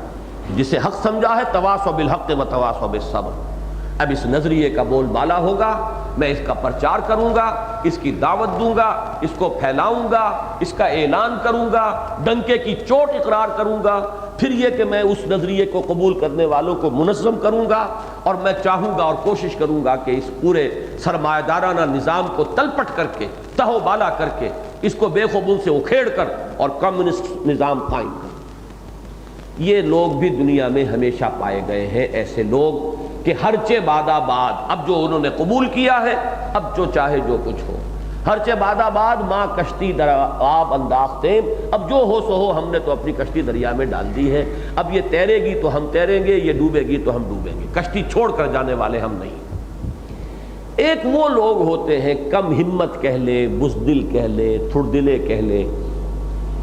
جسے حق سمجھا ہے تواصوا بالحق وتواصوا بالصبر۔ اب اس نظریے کا بول بالا ہوگا، میں اس کا پرچار کروں گا، اس کی دعوت دوں گا، اس کو پھیلاؤں گا، اس کا اعلان کروں گا، ڈنکے کی چوٹ اقرار کروں گا، پھر یہ کہ میں اس نظریے کو قبول کرنے والوں کو منظم کروں گا، اور میں چاہوں گا اور کوشش کروں گا کہ اس پورے سرمایہ دارانہ نظام کو تلپٹ کر کے تہو بالا کر کے اس کو بے خبول سے اکھیڑ کر اور کمیونسٹ نظام قائم کر۔ یہ لوگ بھی دنیا میں ہمیشہ پائے گئے ہیں، ایسے لوگ کہ ہرچے بادہ باد، اب جو انہوں نے قبول کیا ہے اب جو چاہے جو کچھ ہو، ہرچے بادہ باد ماں کشتی در آب انداختیں، اب جو ہو سو ہو، ہم نے تو اپنی کشتی دریا میں ڈال دی ہے، اب یہ تیرے گی تو ہم تیریں گے، یہ ڈوبے گی تو ہم ڈوبیں گے، کشتی چھوڑ کر جانے والے ہم نہیں۔ ایک وہ لوگ ہوتے ہیں کم ہمت کہہ لے، بزدل کہہ لے، تھڑ دلے کہہ لے،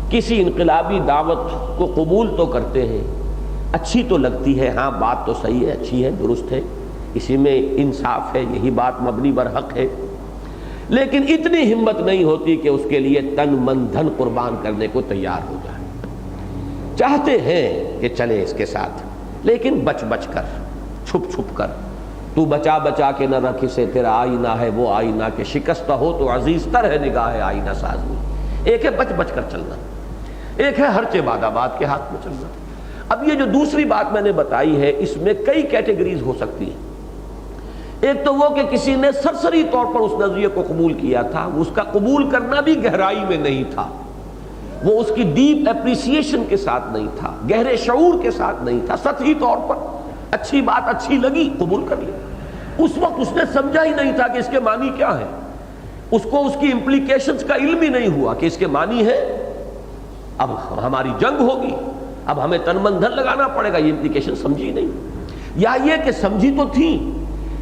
کسی انقلابی دعوت کو قبول تو کرتے ہیں، اچھی تو لگتی ہے، ہاں بات تو صحیح ہے، اچھی ہے، درست ہے، اسی میں انصاف ہے، یہی بات مبنی بر حق ہے، لیکن اتنی ہمت نہیں ہوتی کہ اس کے لیے تن من دھن قربان کرنے کو تیار ہو جائے۔ چاہتے ہیں کہ چلے اس کے ساتھ، لیکن بچ بچ کر، چھپ چھپ کر۔ تو بچا بچا کے نہ رکھ اسے، تیرا آئینہ ہے وہ آئینہ کہ شکستہ ہو تو عزیز تر ہے نگاہ آئینہ ساز میں۔ ایک ہے بچ بچ کر چلنا، ایک ہے ہرچے بادہ باد کے ہاتھ میں چلنا۔ اب یہ جو دوسری بات میں نے بتائی ہے اس میں کئی کیٹیگریز ہو سکتی ہیں۔ ایک تو وہ کہ کسی نے سرسری طور پر اس نظریے کو قبول کیا تھا، اس کا قبول کرنا بھی گہرائی میں نہیں تھا، وہ اس کی ڈیپ اپریسیشن کے ساتھ نہیں تھا، گہرے شعور کے ساتھ نہیں تھا، سطحی طور پر اچھی بات اچھی لگی قبول کر لی، اس وقت اس نے سمجھا ہی نہیں تھا کہ اس کے معنی کیا ہے، اس کو اس کی امپلیکیشنز کا علم ہی نہیں ہوا کہ اس کے معنی ہے اب ہماری جنگ ہوگی، اب ہمیں تن من دھن لگانا پڑے گا، یہ امپلیکیشن سمجھی نہیں، یا یہ کہ سمجھی تو تھی،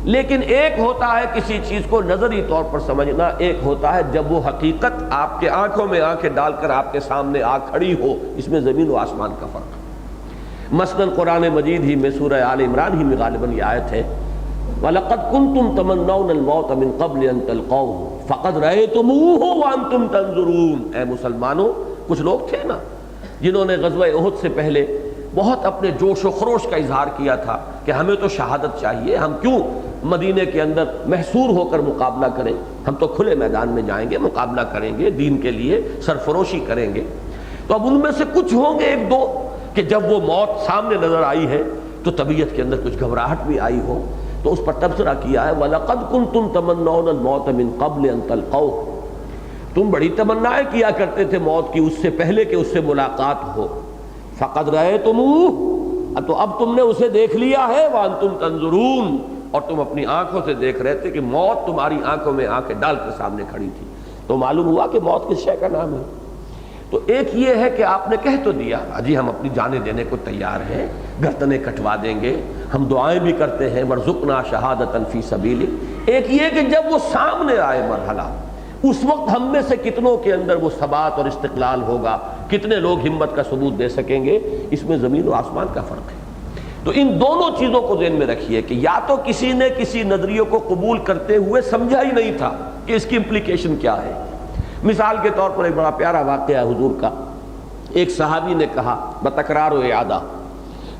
لیکن ایک ہوتا ہے کسی چیز کو نظری طور پر سمجھنا، ایک ہوتا ہے جب وہ حقیقت آپ کے آنکھوں میں آنکھیں ڈال کر آپ کے سامنے آ کھڑی ہو، اس میں زمین و آسمان کا فرق ہے۔ مثلا قرآن مجید ہی میں سورہ آل عمران ہی میں غالباً یہ آیت ہے وَلَقَدْ كُنْتُمْ تَمَنَّوْنَ الْمَوْتَ مِنْ قَبْلِ أَنْ تَلْقَوْهُ فَقَدْ رَأَيْتُمُوهُ وَأَنْتُمْ تَنْظُرُونَ۔ اے مسلمانوں، کچھ لوگ تھے نا جنہوں نے غزوہ احد سے پہلے بہت اپنے جوش و خروش کا اظہار کیا تھا کہ ہمیں تو شہادت چاہیے، ہم کیوں مدینے کے اندر محصور ہو کر مقابلہ کریں، ہم تو کھلے میدان میں جائیں گے، مقابلہ کریں گے، دین کے لیے سرفروشی کریں گے۔ تو اب ان میں سے کچھ ہوں گے ایک دو کہ جب وہ موت سامنے نظر آئی ہے تو طبیعت کے اندر کچھ گھبراہٹ بھی آئی ہو، تو اس پر تبصرہ کیا ہے وَلَقَدْ كُنْتُمْ تَمَنَّوْنَ الْمَوْتَ مِنْ قَبْلِ أَنْ تَلْقَوْهُ، تم بڑی تمنائیں کیا کرتے تھے موت کی اس سے پہلے کہ اس سے ملاقات ہو، فَقَدْ رَأَيْتُمُوهُ، تو اب تم نے اسے دیکھ لیا ہے، وَأَنْتُمْ تَنْظُرُونَ، اور تم اپنی آنکھوں سے دیکھ رہے تھے کہ موت تمہاری آنکھوں میں آنکھیں ڈال کر سامنے کھڑی تھی۔ تو معلوم ہوا کہ موت کس شے کا نام ہے۔ تو ایک یہ ہے کہ آپ نے کہہ تو دیا جی ہم اپنی جانیں دینے کو تیار ہیں، گردنیں کٹوا دیں گے، ہم دعائیں بھی کرتے ہیں ورزقنا شہادۃ فی سبیلک۔ ایک یہ کہ جب وہ سامنے آئے مرحلہ، اس وقت ہم میں سے کتنوں کے اندر وہ ثبات اور استقلال ہوگا، کتنے لوگ ہمت کا ثبوت دے سکیں گے، اس میں زمین و آسمان کا فرق ہے۔ تو ان دونوں چیزوں کو ذہن میں رکھیے کہ یا تو کسی نے کسی نظریے کو قبول کرتے ہوئے سمجھا ہی نہیں تھا کہ اس کی امپلیکیشن کیا ہے۔ مثال کے طور پر ایک بڑا پیارا واقعہ ہے حضور کا۔ ایک صحابی نے کہا بتکرار و اعادہ،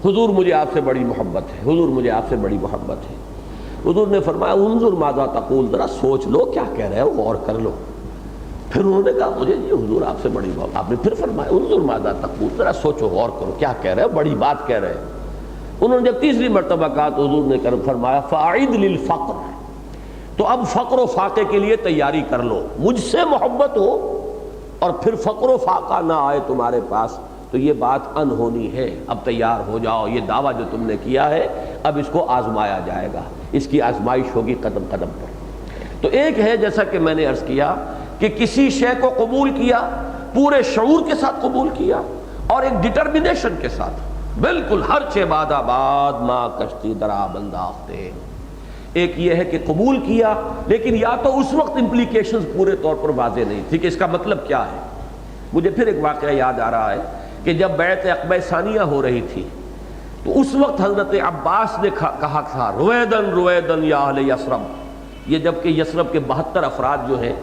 حضور مجھے آپ سے بڑی محبت ہے، حضور مجھے آپ سے بڑی محبت ہے۔ حضور نے فرمایا انظر ماذا تقول، ذرا سوچ لو کیا کہہ رہے ہو، غور کر لو۔ پھر انہوں نے کہا مجھے جی حضور آپ سے بڑی محبت۔ آپ نے پھر فرمایا انظر ماذا تقول، ذرا سوچو غور کرو کیا کہہ رہے ہو، بڑی بات کہہ رہے ہیں۔ انہوں نے جب تیسری مرتبہ کہا تو حضور نے فرمایا فاعد للفقر، تو اب فقر و فاقے کے لیے تیاری کر لو، مجھ سے محبت ہو اور پھر فقر و فاقہ نہ آئے تمہارے پاس تو یہ بات انہونی ہے، اب تیار ہو جاؤ، یہ دعویٰ جو تم نے کیا ہے اب اس کو آزمایا جائے گا، اس کی آزمائش ہوگی قدم قدم پر۔ تو ایک ہے جیسا کہ میں نے عرض کیا کہ کسی شے کو قبول کیا، پورے شعور کے ساتھ قبول کیا اور ایک ڈٹرمنیشن کے ساتھ، بالکل ہر چے باد آباد ماں کشتی درا بنداختے۔ ایک یہ ہے کہ قبول کیا لیکن یا تو اس وقت امپلیکیشنز پورے طور پر واضح نہیں تھی کہ اس کا مطلب کیا ہے۔ مجھے پھر ایک واقعہ یاد آ رہا ہے کہ جب بیعت عقبہ ثانیہ ہو رہی تھی تو اس وقت حضرت عباس نے کہا تھا رویدن رویدن یا اہل یثرب، یہ جب کہ یثرب کے 72 افراد جو ہیں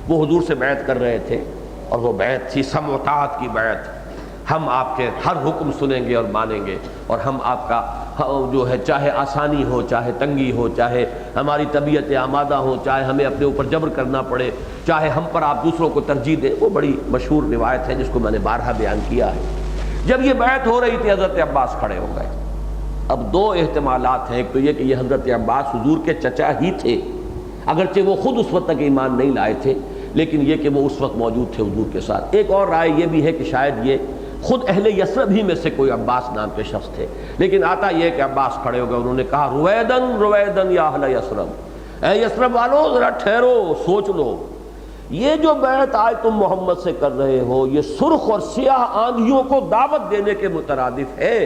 وہ حضور سے بیعت کر رہے تھے اور وہ بیعت تھی سمع و طاعت کی بیعت، ہم آپ کے ہر حکم سنیں گے اور مانیں گے اور ہم آپ کا جو ہے چاہے آسانی ہو چاہے تنگی ہو، چاہے ہماری طبیعت آمادہ ہو، چاہے ہمیں اپنے اوپر جبر کرنا پڑے، چاہے ہم پر آپ دوسروں کو ترجیح دیں۔ وہ بڑی مشہور روایت ہے جس کو میں نے بارہا بیان کیا ہے۔ جب یہ بیعت ہو رہی تھی حضرت عباس کھڑے ہو گئے۔ اب دو احتمالات ہیں، ایک تو یہ کہ یہ حضرت عباس حضور کے چچا ہی تھے، اگرچہ وہ خود اس وقت تک ایمان نہیں لائے تھے لیکن یہ کہ وہ اس وقت موجود تھے حضور کے ساتھ۔ ایک اور رائے یہ بھی ہے کہ شاید یہ خود اہل یثرب ہی میں سے کوئی عباس نام کے شخص تھے، لیکن آتا یہ کہ عباس کھڑے ہو گئے، انہوں نے کہا رویدن رویدن یا اہل یثرب، اے یثرب والو ذرا ٹھہرو سوچ لو، یہ جو بیعت آج تم محمد سے کر رہے ہو یہ سرخ اور سیاہ آندھیوں کو دعوت دینے کے مترادف ہے،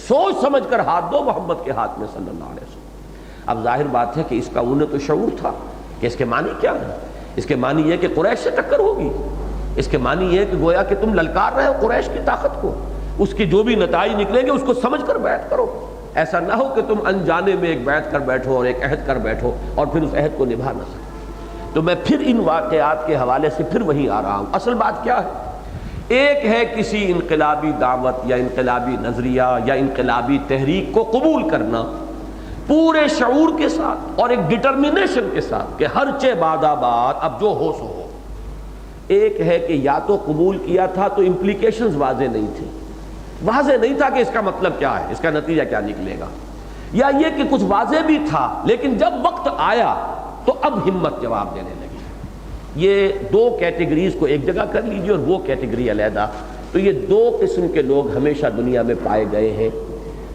سوچ سمجھ کر ہاتھ دو محمد کے ہاتھ میں صلی اللہ علیہ وسلم۔ اب ظاہر بات ہے کہ اس کا انہیں تو شعور تھا کہ اس کے معنی کیا ہے، اس کے معنی یہ کہ قریش سے ٹکر ہوگی، اس کے معنی یہ کہ گویا کہ تم للکار رہے ہو قریش کی طاقت کو، اس کی جو بھی نتائج نکلیں گے اس کو سمجھ کر بیعت کرو، ایسا نہ ہو کہ تم انجانے میں ایک بیعت کر بیٹھو اور ایک عہد کر بیٹھو اور پھر اس عہد کو نبھا نہ سکو۔ تو میں پھر ان واقعات کے حوالے سے پھر وہی آ رہا ہوں۔ اصل بات کیا ہے، ایک ہے کسی انقلابی دعوت یا انقلابی نظریہ یا انقلابی تحریک کو قبول کرنا پورے شعور کے ساتھ اور ایک ڈٹرمنیشن کے ساتھ کہ ہر چے بعد آباد اب جو ہو سو ہو۔ ایک ہے کہ یا تو قبول کیا تھا تو امپلیکیشنز واضح نہیں تھی، واضح نہیں تھا کہ اس کا مطلب کیا ہے، اس کا نتیجہ کیا نکلے گا، یا یہ کہ کچھ واضح بھی تھا لیکن جب وقت آیا تو اب ہمت جواب دینے لگی۔ یہ دو کیٹیگریز کو ایک جگہ کر لیجیے اور وہ کیٹیگری علیحدہ۔ تو یہ دو قسم کے لوگ ہمیشہ دنیا میں پائے گئے ہیں۔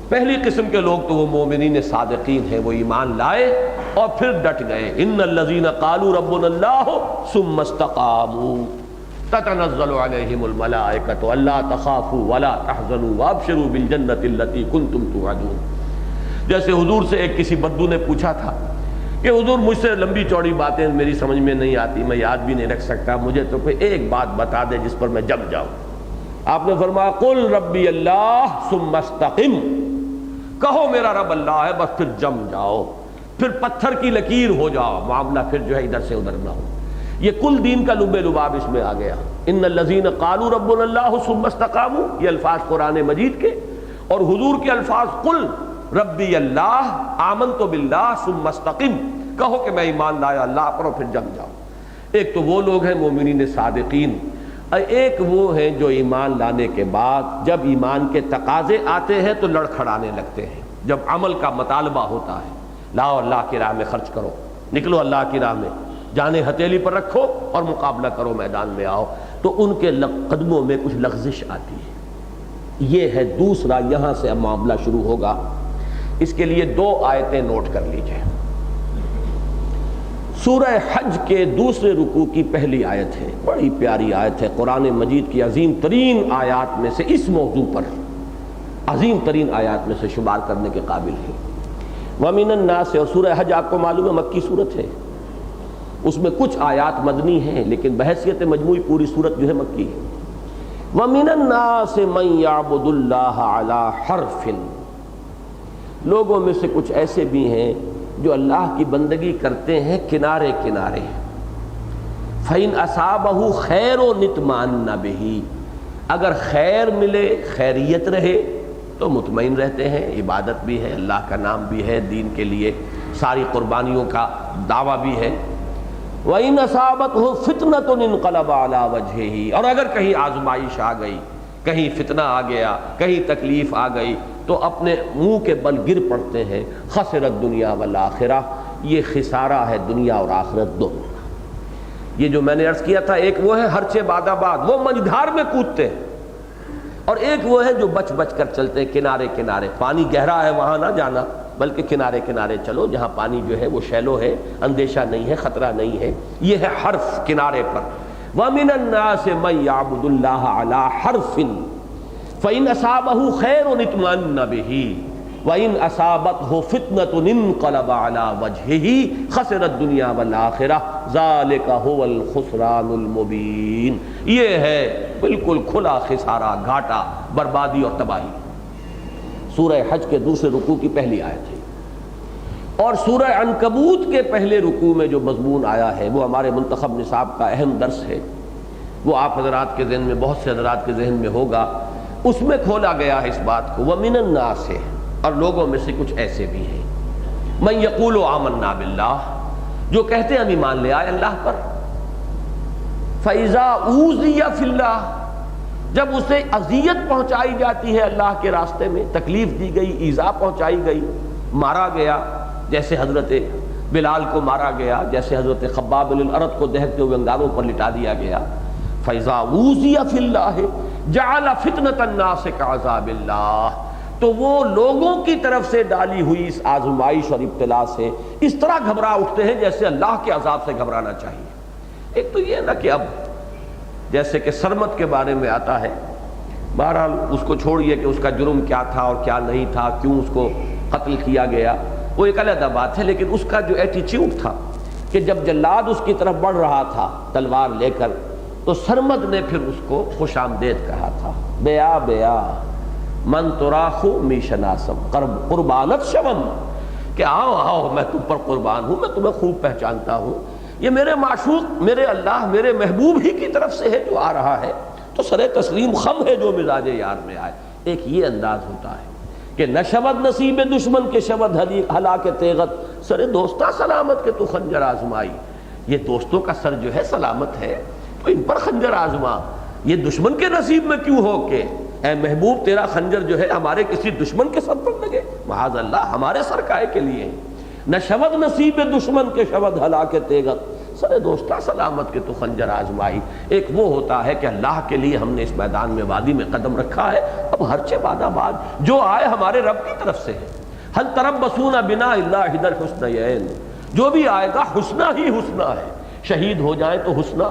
پہلی قسم کے لوگ تو وہ مومنین صادقین ہیں، وہ ایمان لائے اور پھر ڈٹ گئے۔ ان الذین قالوا ربنا اللہ ثم استقاموا تتنزل علیہم الملائکۃ الا تخافوا ولا تحزنوا وابشروا بالجنۃ التي کنتم توعدون۔ جیسے حضور سے ایک کسی بدو نے پوچھا تھا کہ حضور مجھ سے لمبی چوڑی باتیں میری سمجھ میں نہیں آتی، میں یاد بھی نہیں رکھ سکتا، مجھے تو کوئی ایک بات بتا دے جس پر میں جم جاؤں۔ آپ نے فرمایا قل ربی اللہ ثم استقم، کہو میرا رب اللہ ہے بس پھر جم جاؤ، پھر پتھر کی لکیر ہو جاؤ، معاملہ پھر جو ہے ادھر سے ادھر نہ ہو۔ یہ کل دین کا لب لباب اس میں آ گیا۔ ان الذین قالوا ربنا اللہ ثم استقاموا، یہ الفاظ قرآن مجید کے، اور حضور کے الفاظ قل ربی اللہ آمنت باللہ ثم استقم، کہو کہ میں ایمان لایا اللہ پر اور پھر جم جاؤ۔ ایک تو وہ لوگ ہیں مومنین صادقین، ایک وہ ہیں جو ایمان لانے کے بعد جب ایمان کے تقاضے آتے ہیں تو لڑکھڑانے لگتے ہیں، جب عمل کا مطالبہ ہوتا ہے، لاؤ اللہ کی راہ میں خرچ کرو، نکلو اللہ کی راہ میں، جانیں ہتھیلی پر رکھو اور مقابلہ کرو، میدان میں آؤ، تو ان کے قدموں میں کچھ لغزش آتی ہے۔ یہ ہے دوسرا، یہاں سے اب معاملہ شروع ہوگا۔ اس کے لیے دو آیتیں نوٹ کر لیجئے۔ سورہ حج کے دوسرے رکوع کی پہلی آیت ہے، بڑی پیاری آیت ہے، قرآن مجید کی عظیم ترین آیات میں سے، اس موضوع پر عظیم ترین آیات میں سے شمار کرنے کے قابل ہے۔ وَمِنَ النَّاسِ، اور سورہ حج آپ کو معلوم ہے مکی صورت ہے، اس میں کچھ آیات مدنی ہیں لیکن بحیثیت مجموعی پوری صورت جو ہے مکی ہے۔ وَمِنَ النَّاسِ مَن يَعْبُدُ اللَّهَ عَلَى حَرْفٍ، لوگوں میں سے کچھ ایسے بھی ہیں جو اللہ کی بندگی کرتے ہیں کنارے کنارے۔ فَإِنْ أَصَابَهُ خَيْرٌ اطْمَأَنَّ بِهِ، اگر خیر ملے، خیریت رہے تو مطمئن رہتے ہیں، عبادت بھی ہے، اللہ کا نام بھی ہے، دین کے لیے ساری قربانیوں کا دعویٰ بھی ہے۔ وَإِنْ أَصَابَتْهُ فِتْنَةٌ انقلب عَلَى وَجْهِهِ، اور اگر کہیں آزمائش آ گئی، کہیں فتنہ آ گیا، کہیں تکلیف آ گئی تو اپنے منہ کے بل گر پڑتے ہیں۔ خسرت دنیا والآخرہ، یہ خسارہ ہے دنیا اور آخرت دونوں۔ یہ جو میں نے عرض کیا تھا، ایک وہ ہے ہرچے باد آباد، وہ مجدھار میں کودتے ہیں، اور ایک وہ ہے جو بچ بچ کر چلتے ہیں کنارے کنارے۔ پانی گہرا ہے وہاں نہ جانا، بلکہ کنارے کنارے چلو جہاں پانی جو ہے وہ شیلو ہے، اندیشہ نہیں ہے، خطرہ نہیں ہے۔ یہ ہے حرف کنارے پر۔ وَمِنَ النَّاسِ مَن يَعْبُدُ اللَّهَ عَلَى حَرْفٍ فَإِنْ أَصَابَهُ خَيْرٌ اطْمَأَنَّ بِهِ وَإِنْ أَصَابَتْهُ فِتْنَةٌ انقلب عَلَى وَجْهِهِ خَسِرَ الدُّنْيَا وَالْآخِرَةَ ذَلِكَ هُوَ الْخُسْرَانُ الْمُبِينُ، یہ ہے بالکل کھلا خسارہ، گھاٹا، بربادی اور تباہی۔ سورہ حج کے دوسرے رکوع کی پہلی آیت ہے، اور سورہ عنکبوت کے پہلے رکوع میں جو مضمون آیا ہے وہ ہمارے منتخب نصاب کا اہم درس ہے، وہ آپ حضرات کے ذہن میں، بہت سے حضرات کے ذہن میں ہوگا۔ اس میں کھولا گیا ہے اس بات کو، وَمِنَ النَّاسِ، اور لوگوں میں سے کچھ ایسے بھی ہیں، مَن يَقُولُ آمَنَّا بِاللَّهِ، جو کہتے ہیں ہم ایمان لے آئے اللہ پر، فَإِذَا أُوذِيَ فِي اللَّهِ، جب اسے اذیت پہنچائی جاتی ہے اللہ کے راستے میں، تکلیف دی گئی، ایذا پہنچائی گئی، مارا گیا، جیسے حضرت بلال کو مارا گیا، جیسے حضرت خباب بن الارت کو دہتے ہوئے انگاروں پر لٹا دیا گیا۔ فَإِذَا أُوذِيَ فِي اللَّهِ جَعَلَ فِتْنَةَ النَّاسِ كَعَذَابِ اللَّهِ، تو وہ لوگوں کی طرف سے ڈالی ہوئی اس آزمائش اور ابتلا سے اس طرح گھبرا اٹھتے ہیں جیسے اللہ کے عذاب سے گھبرانا چاہیے۔ ایک تو یہ نا کہ اب جیسے کہ سرمت کے بارے میں آتا ہے، بہرحال اس کو چھوڑیے کہ اس کا جرم کیا تھا اور کیا نہیں تھا، کیوں اس کو قتل کیا گیا، وہ ایک علیحدہ بات ہے، لیکن اس کا جو ایٹیچیوڈ تھا کہ جب جلاد اس کی طرف بڑھ رہا تھا تلوار لے کر، تو سرمد نے پھر اس کو خوش آمدید کہا تھا، بیا بیا من تراخو می شناسم قربانت شوم، کہ آؤ آؤ میں تم پر قربان ہوں، میں تمہیں خوب پہچانتا ہوں، یہ میرے معشوق، میرے اللہ، میرے محبوب ہی کی طرف سے ہے جو آ رہا ہے، تو سر تسلیم خم ہے جو مزاج یار میں آئے۔ ایک یہ انداز ہوتا ہے کہ نہ شود نصیب دشمن کے شود ہلاک تیغت، سر دوستہ سلامت کے تو خنجر آزمائی، یہ دوستوں کا سر جو ہے سلامت ہے تو ان پر خنجر آزما، یہ دشمن کے نصیب میں کیوں ہو کہ اے محبوب تیرا خنجر جو ہے ہمارے کسی دشمن کے سر پر لگے، معاذ اللہ، ہمارے سر کائے کے لیے، نہ شود نصیب دشمن کے شود ہلاک تیغت، سر دوستہ سلامت کے تو خنجر آزمائی۔ ایک وہ ہوتا ہے کہ اللہ کے لیے ہم نے اس میدان میں، وادی میں قدم رکھا ہے، اب ہرچے بعد آباد جو آئے ہمارے رب کی طرف سے ہے۔ ہل تربصون بنا الا احدى الحسنیین، جو بھی آئے گا حسنہ ہی حسنہ ہے، شہید ہو جائیں تو حسنہ،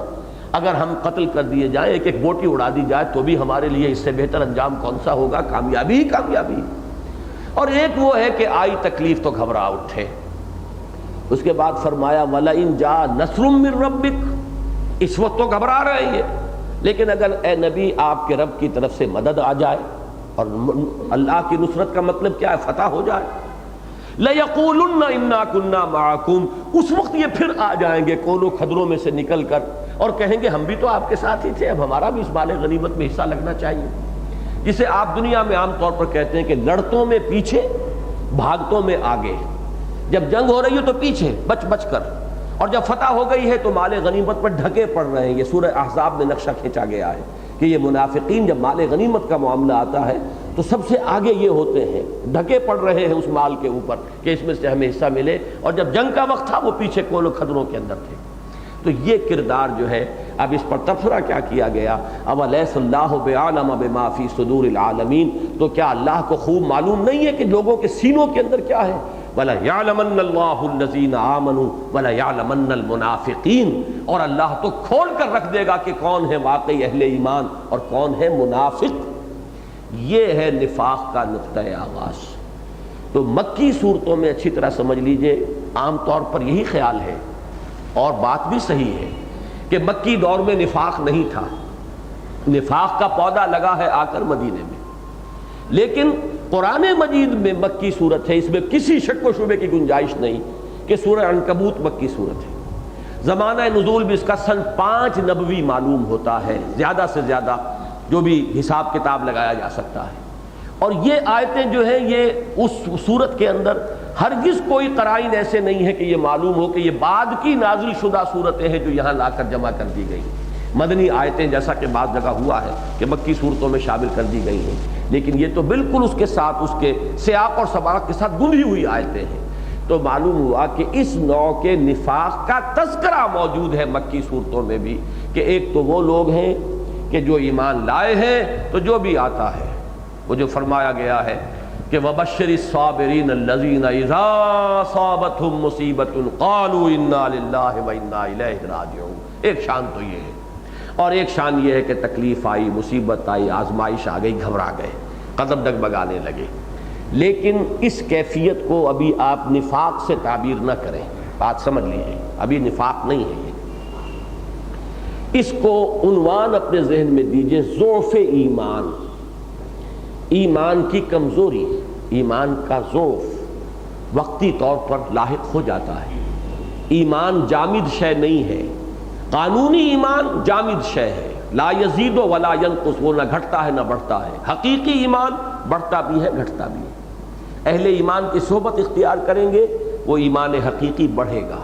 اگر ہم قتل کر دیے جائیں، ایک ایک بوٹی اڑا دی جائے تو بھی ہمارے لیے اس سے بہتر انجام کون سا ہوگا؟ کامیابی ہی کامیابی۔ اور ایک وہ ہے کہ آئی تکلیف تو گھبرا اٹھے۔ اس کے بعد فرمایا وَلَئِن جَاءَ نَصْرٌ مِّن رَبِّكَ، اس وقت تو گھبرا رہے ہیں لیکن اگر اے نبی آپ کے رب کی طرف سے مدد آ جائے، اور اللہ کی نصرت کا مطلب کیا ہے؟ فتح ہو جائے، لَيَقُولُنَّ إِنَّا كُنَّا مَعَكُمْ، اس وقت یہ پھر آ جائیں گے کونوں خدروں میں سے نکل کر اور کہیں گے ہم بھی تو آپ کے ساتھ ہی تھے، اب ہمارا بھی اس مال غنیمت میں حصہ لگنا چاہیے۔ جسے آپ دنیا میں عام طور پر کہتے ہیں کہ لڑتوں میں پیچھے، بھاگتوں میں آگے، جب جنگ ہو رہی ہے تو پیچھے بچ بچ کر، اور جب فتح ہو گئی ہے تو مال غنیمت پر ڈھکے پڑ رہے ہیں۔ یہ سورہ احزاب میں نقشہ کھینچا گیا ہے کہ یہ منافقین جب مال غنیمت کا معاملہ آتا ہے تو سب سے آگے یہ ہوتے ہیں، ڈھکے پڑ رہے ہیں اس مال کے اوپر کہ اس میں سے ہمیں حصہ ملے، اور جب جنگ کا وقت تھا وہ پیچھے کونوں خدروں کے اندر تھے۔ تو یہ کردار جو ہے، اب اس پر تبصرہ کیا کیا گیا، اولیس اللہ بعالم بما فی صدور العالمین، تو کیا اللہ کو خوب معلوم نہیں ہے کہ لوگوں کے سینوں کے اندر کیا ہے؟ وَلَيَعْلَمَنَّ اللَّهُ الَّذِينَ آمَنُوا وَلَيَعْلَمَنَّ الْمُنَافِقِينَ، اور اللہ تو کھول کر رکھ دے گا کہ کون ہے واقعی اہل ایمان اور کون ہے منافق۔ یہ ہے نفاق کا نقطۂ آغاز۔ تو مکی صورتوں میں اچھی طرح سمجھ لیجئے عام طور پر یہی خیال ہے، اور بات بھی صحیح ہے کہ مکی دور میں نفاق نہیں تھا، نفاق کا پودا لگا ہے آ کر مدینے میں، لیکن قرآن مجید میں مکی صورت ہے، اس میں کسی شک و شبے کی گنجائش نہیں کہ سورہ عنکبوت مکی صورت ہے۔ زمانہ نزول بھی اس کا سن 5 نبوی معلوم ہوتا ہے، زیادہ سے زیادہ جو بھی حساب کتاب لگایا جا سکتا ہے، اور یہ آیتیں جو ہیں یہ اس صورت کے اندر ہرگز کوئی قرائن ایسے نہیں ہے کہ یہ معلوم ہو کہ یہ بعد کی نازل شدہ صورتیں ہیں جو یہاں لا کر جمع کر دی گئی، مدنی آیتیں جیسا کہ بعض جگہ ہوا ہے کہ مکی صورتوں میں شامل کر دی گئی ہیں، لیکن یہ تو بالکل اس کے ساتھ اس کے سیاق اور سباق کے ساتھ گندھی ہوئی آیتیں ہیں۔ تو معلوم ہوا کہ اس نوع کے نفاق کا تذکرہ موجود ہے مکی صورتوں میں بھی، کہ ایک تو وہ لوگ ہیں کہ جو ایمان لائے ہیں تو جو بھی آتا ہے وہ جو فرمایا گیا ہے کہ وَبَشِّرِ الصَّابِرِينَ الَّذِينَ إِذَا أَصَابَتْهُمْ مُصِيبَةٌ قَالُوا إِنَّا لِلَّهِ وَإِنَّا إِلَيْهِ رَاجِعُونَ۔ ایک شان تو یہ ہے، اور ایک شان یہ ہے کہ تکلیف آئی، مصیبت آئی، آزمائش آ گئی، گھبرا گئے، قدم ڈگمگانے لگے، لیکن اس کیفیت کو ابھی آپ نفاق سے تعبیر نہ کریں، بات سمجھ لیجیے، ابھی نفاق نہیں ہے یہ۔ اس کو عنوان اپنے ذہن میں دیجئے ضعف ایمان، ایمان کی کمزوری، ایمان کا ضعف وقتی طور پر لاحق ہو جاتا ہے۔ ایمان جامد شے نہیں ہے، قانونی ایمان جامد شے ہے، لا یزید ولا ینقص، وہ نہ گھٹتا ہے نہ بڑھتا ہے۔ حقیقی ایمان بڑھتا بھی ہے گھٹتا بھی ہے۔ اہل ایمان کی صحبت اختیار کریں گے وہ ایمان حقیقی بڑھے گا،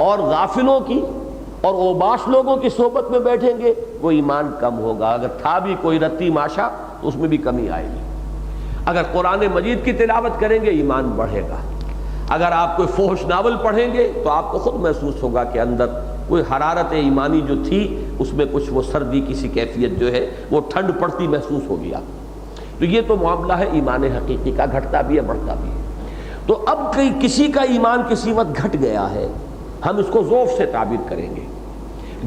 اور غافلوں کی اور اوباش لوگوں کی صحبت میں بیٹھیں گے وہ ایمان کم ہوگا، اگر تھا بھی کوئی رتی ماشا تو اس میں بھی کمی آئے گی۔ اگر قرآن مجید کی تلاوت کریں گے ایمان بڑھے گا، اگر آپ کوئی فحش ناول پڑھیں گے تو آپ کو خود محسوس ہوگا کہ اندر کوئی حرارت ایمانی جو تھی اس میں کچھ وہ سردی کی سی کیفیت جو ہے وہ ٹھنڈ پڑتی محسوس ہوگی آپ کو۔ تو یہ تو معاملہ ہے ایمان حقیقی کا، گھٹتا بھی ہے بڑھتا بھی ہے۔ تو اب کسی کا ایمان کسی وقت گھٹ گیا ہے، ہم اس کو ضعف سے تعبیر کریں گے،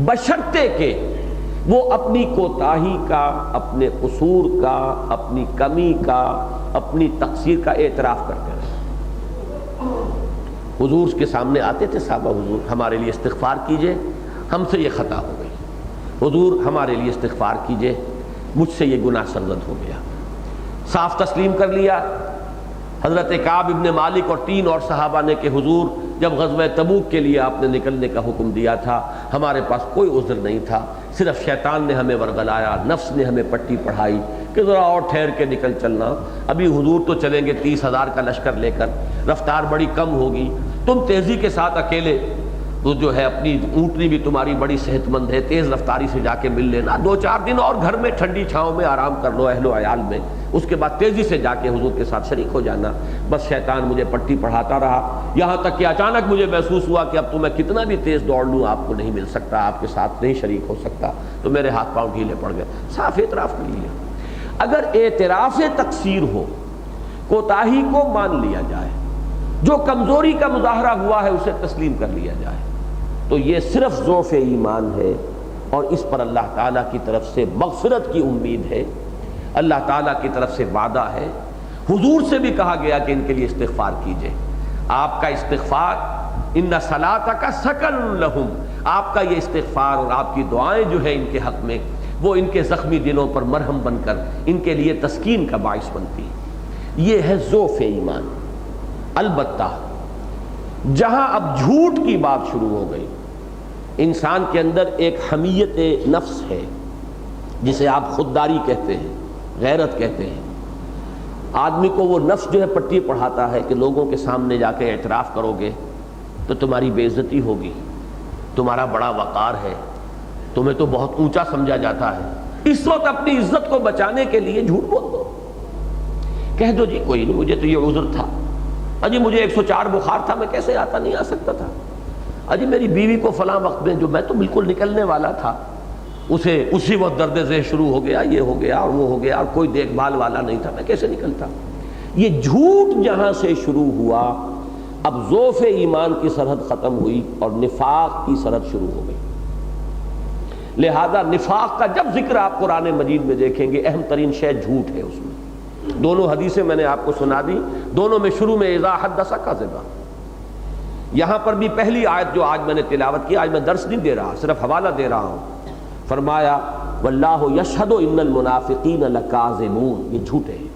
بشرطے کہ وہ اپنی کوتاہی کا، اپنے قصور کا، اپنی کمی کا، اپنی تقصیر کا اعتراف کرتے رہے۔ حضور کے سامنے آتے تھے صحابہ، حضور ہمارے لیے استغفار کیجئے، ہم سے یہ خطا ہو گئی، حضور ہمارے لیے استغفار کیجئے، مجھ سے یہ گناہ سرزد ہو گیا۔ صاف تسلیم کر لیا۔ حضرت کعب ابن مالک اور 3 اور صحابہ نے کہ حضور جب غزوہ تبوک کے لیے آپ نے نکلنے کا حکم دیا تھا ہمارے پاس کوئی عذر نہیں تھا، صرف شیطان نے ہمیں ورغلایا، نفس نے ہمیں پٹی پڑھائی کہ ذرا اور ٹھہر کے نکل چلنا، ابھی حضور تو چلیں گے 30,000 کا لشکر لے کر، رفتار بڑی کم ہوگی، تم تیزی کے ساتھ اکیلے تو جو ہے اپنی اونٹنی بھی تمہاری بڑی صحت مند ہے، تیز رفتاری سے جا کے مل لینا، 2-4 دن اور گھر میں ٹھنڈی چھاؤں میں آرام کر لو اہل و عیال میں، اس کے بعد تیزی سے جا کے حضور کے ساتھ شریک ہو جانا۔ بس شیطان مجھے پٹی پڑھاتا رہا، یہاں تک کہ اچانک مجھے محسوس ہوا کہ اب تو میں کتنا بھی تیز دوڑ لوں آپ کو نہیں مل سکتا، آپ کے ساتھ نہیں شریک ہو سکتا، تو میرے ہاتھ پاؤں ڈھیلے پڑ گئے۔ صاف اعتراف کر لیا۔ اگر اعتراف تقصیر ہو، کوتاہی کو مان لیا جائے، جو کمزوری کا مظاہرہ ہوا ہے اسے تسلیم کر لیا جائے، تو یہ صرف ضعف ایمان ہے، اور اس پر اللہ تعالیٰ کی طرف سے مغفرت کی امید ہے، اللہ تعالیٰ کی طرف سے وعدہ ہے۔ حضور سے بھی کہا گیا کہ ان کے لیے استغفار کیجئے، آپ کا استغفار ان صلاتک سکن لہم، آپ کا یہ استغفار اور آپ کی دعائیں جو ہیں ان کے حق میں وہ ان کے زخمی دلوں پر مرہم بن کر ان کے لیے تسکین کا باعث بنتی ہے۔ یہ ہے ضعف ایمان۔ البتہ جہاں اب جھوٹ کی بات شروع ہو گئی، انسان کے اندر ایک حمیت نفس ہے جسے آپ خودداری کہتے ہیں، غیرت کہتے ہیں۔ آدمی کو وہ نفس جو ہے پٹی پڑھاتا ہے کہ لوگوں کے سامنے جا کے اعتراف کرو گے تو تمہاری بے عزتی ہوگی، تمہارا بڑا وقار ہے، تمہیں تو بہت اونچا سمجھا جاتا ہے۔ اس وقت اپنی عزت کو بچانے کے لیے جھوٹ بول دو، کہہ دو جی کوئی نہیں، مجھے تو یہ عذر تھا، اجی مجھے 104 بخار تھا، میں کیسے آتا نہیں آ سکتا تھا، اجی میری بیوی کو فلاں وقت میں جو میں تو بالکل نکلنے والا تھا اسے اسی وقت درد ذیل شروع ہو گیا، یہ ہو گیا اور وہ ہو گیا، اور کوئی دیکھ بھال والا نہیں تھا، میں کیسے نکلتا۔ یہ جھوٹ جہاں سے شروع ہوا اب ضعف ایمان کی سرحد ختم ہوئی اور نفاق کی سرحد شروع ہو گئی. لہذا نفاق کا جب ذکر آپ قرآن مجید میں دیکھیں گے اہم ترین شے جھوٹ ہے. اس میں دونوں حدیثیں میں نے آپ کو سنا دی, دونوں میں شروع میں اذا حدث کذبا. یہاں پر بھی پہلی آیت جو آج میں نے تلاوت کی, آج میں درس نہیں دے رہا, صرف حوالہ دے رہا ہوں. فرمایا واللہ یشہد ان المنافقین لکاذبون, یہ جھوٹے ہیں.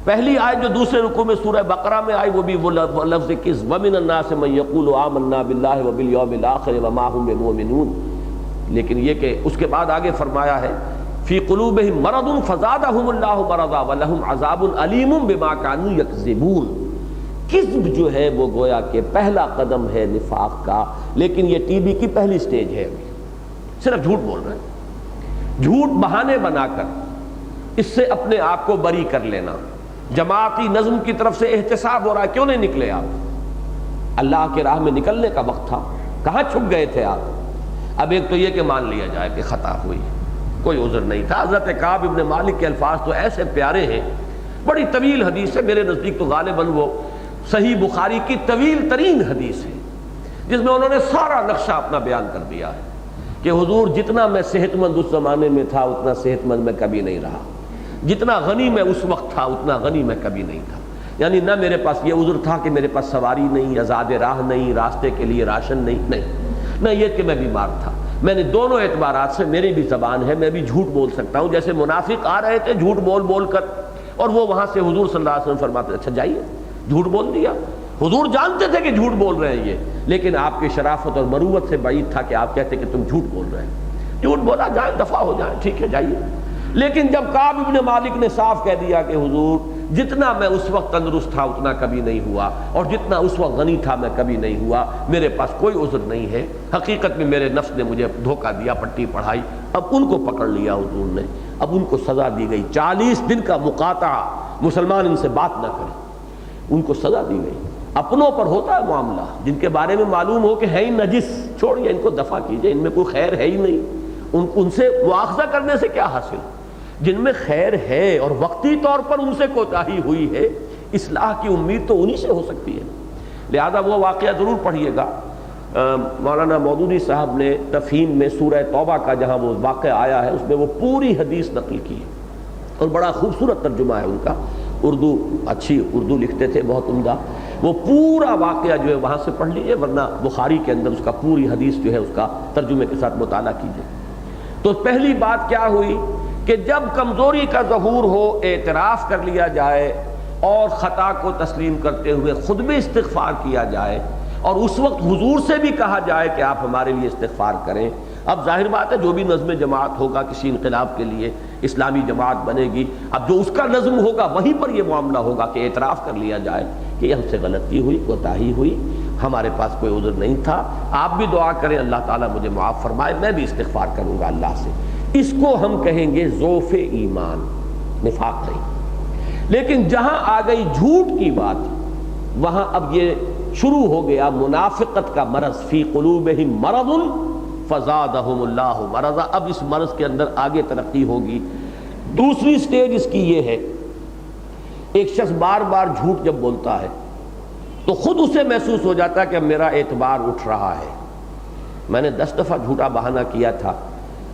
پہلی آیت جو دوسرے رکوع میں سورہ بقرہ میں آئی وہ بھی وہ لفظ کذب, ومن الناس من یقول آمنا باللہ وبالیوم الآخر وما هم بمؤمنون. لیکن یہ کہ اس کے بعد آگے فرمایا ہے فی قلوبہم مرض فزادہم اللہ مرضا ولہم عذاب علیم بما کانوا یکذبون. کذب جو ہے وہ گویا کہ پہلا قدم ہے نفاق کا, لیکن یہ ٹی بی کی پہلی سٹیج ہے. ابھی صرف جھوٹ بول رہے ہیں, جھوٹ بہانے بنا کر اس سے اپنے آپ کو بری کر لینا. جماعتی نظم کی طرف سے احتساب ہو رہا ہے, کیوں نہیں نکلے آپ؟ اللہ کے راہ میں نکلنے کا وقت تھا, کہاں چھپ گئے تھے آپ؟ اب ایک تو یہ کہ مان لیا جائے کہ خطا ہوئی, کوئی عذر نہیں تھا. حضرت کعب ابن مالک کے الفاظ تو ایسے پیارے ہیں, بڑی طویل حدیث ہے, میرے نزدیک تو غالباً وہ صحیح بخاری کی طویل ترین حدیث ہے, جس میں انہوں نے سارا نقشہ اپنا بیان کر دیا ہے کہ حضور جتنا میں صحت مند اس زمانے میں تھا اتنا صحت مند میں کبھی نہیں رہا, جتنا غنی میں اس وقت تھا اتنا غنی میں کبھی نہیں تھا. یعنی نہ میرے پاس یہ عذر تھا کہ میرے پاس سواری نہیں, آزاد راہ نہیں, راستے کے لیے راشن نہیں, نہ یہ کہ میں بیمار تھا. میں نے دونوں اعتبارات سے, میری بھی زبان ہے, میں بھی جھوٹ بول سکتا ہوں. جیسے منافق آ رہے تھے جھوٹ بول بول کر, اور وہ وہاں سے حضور صلی اللہ علیہ وسلم فرماتے اچھا جائیے, جھوٹ بول دیا. حضور جانتے تھے کہ جھوٹ بول رہے ہیں یہ, لیکن آپ کی شرافت اور مروت سے بعید تھا کہ آپ کہتے کہ تم جھوٹ بول رہے ہیں. جھوٹ بولا, جائیں دفع ہو جائیں, ٹھیک ہے جائیے. لیکن جب کعب ابن مالک نے صاف کہہ دیا کہ حضور جتنا میں اس وقت تندرست تھا اتنا کبھی نہیں ہوا, اور جتنا اس وقت غنی تھا میں کبھی نہیں ہوا, میرے پاس کوئی عذر نہیں ہے, حقیقت میں میرے نفس نے مجھے دھوکہ دیا, پٹی پڑھائی. اب ان کو پکڑ لیا حضور نے, اب ان کو سزا دی گئی. 40 دن کا مقاطعہ, مسلمان ان سے بات نہ کریں, ان کو سزا دی گئی. اپنوں پر ہوتا ہے معاملہ, جن کے بارے میں معلوم ہو کہ ہے ہی نجس, چھوڑیے ان کو دفع کیجئے, ان میں کوئی خیر ہے ہی نہیں, ان سے مواخذہ کرنے سے کیا حاصل. جن میں خیر ہے اور وقتی طور پر ان سے کوتاہی ہوئی ہے, اصلاح کی امید تو انہی سے ہو سکتی ہے. لہذا وہ واقعہ ضرور پڑھیے گا. مولانا مودودی صاحب نے تفہیم میں سورہ توبہ کا جہاں وہ واقعہ آیا ہے اس میں وہ پوری حدیث نقل کی ہے, اور بڑا خوبصورت ترجمہ ہے ان کا. اردو اچھی اردو لکھتے تھے, بہت عمدہ. وہ پورا واقعہ جو ہے وہاں سے پڑھ لیجیے, ورنہ بخاری کے اندر اس کا پوری حدیث جو ہے اس کا ترجمے کے ساتھ مطالعہ کیجیے. تو پہلی بات کیا ہوئی کہ جب کمزوری کا ظہور ہو, اعتراف کر لیا جائے اور خطا کو تسلیم کرتے ہوئے خود بھی استغفار کیا جائے, اور اس وقت حضور سے بھی کہا جائے کہ آپ ہمارے لیے استغفار کریں. اب ظاہر بات ہے جو بھی نظم جماعت ہوگا کسی انقلاب کے لیے, اسلامی جماعت بنے گی, اب جو اس کا نظم ہوگا وہیں پر یہ معاملہ ہوگا کہ اعتراف کر لیا جائے کہ یہ ہم سے غلطی ہوئی, کوتاہی ہوئی, ہمارے پاس کوئی عذر نہیں تھا. آپ بھی دعا کریں اللہ تعالیٰ مجھے معاف فرمائے, میں بھی استغفار کروں گا اللہ سے. اس کو ہم کہیں گے ضعف ایمان, نفاق نہیں. لیکن جہاں آ گئی جھوٹ کی بات, وہاں اب یہ شروع ہو گیا منافقت کا مرض. فی قلوبہم مرض فزادہم اللہ مرضا. اب اس مرض کے اندر آگے ترقی ہوگی. دوسری سٹیج اس کی یہ ہے, ایک شخص بار بار جھوٹ جب بولتا ہے تو خود اسے محسوس ہو جاتا ہے کہ اب میرا اعتبار اٹھ رہا ہے, میں نے 10 دفعہ جھوٹا بہانہ کیا تھا,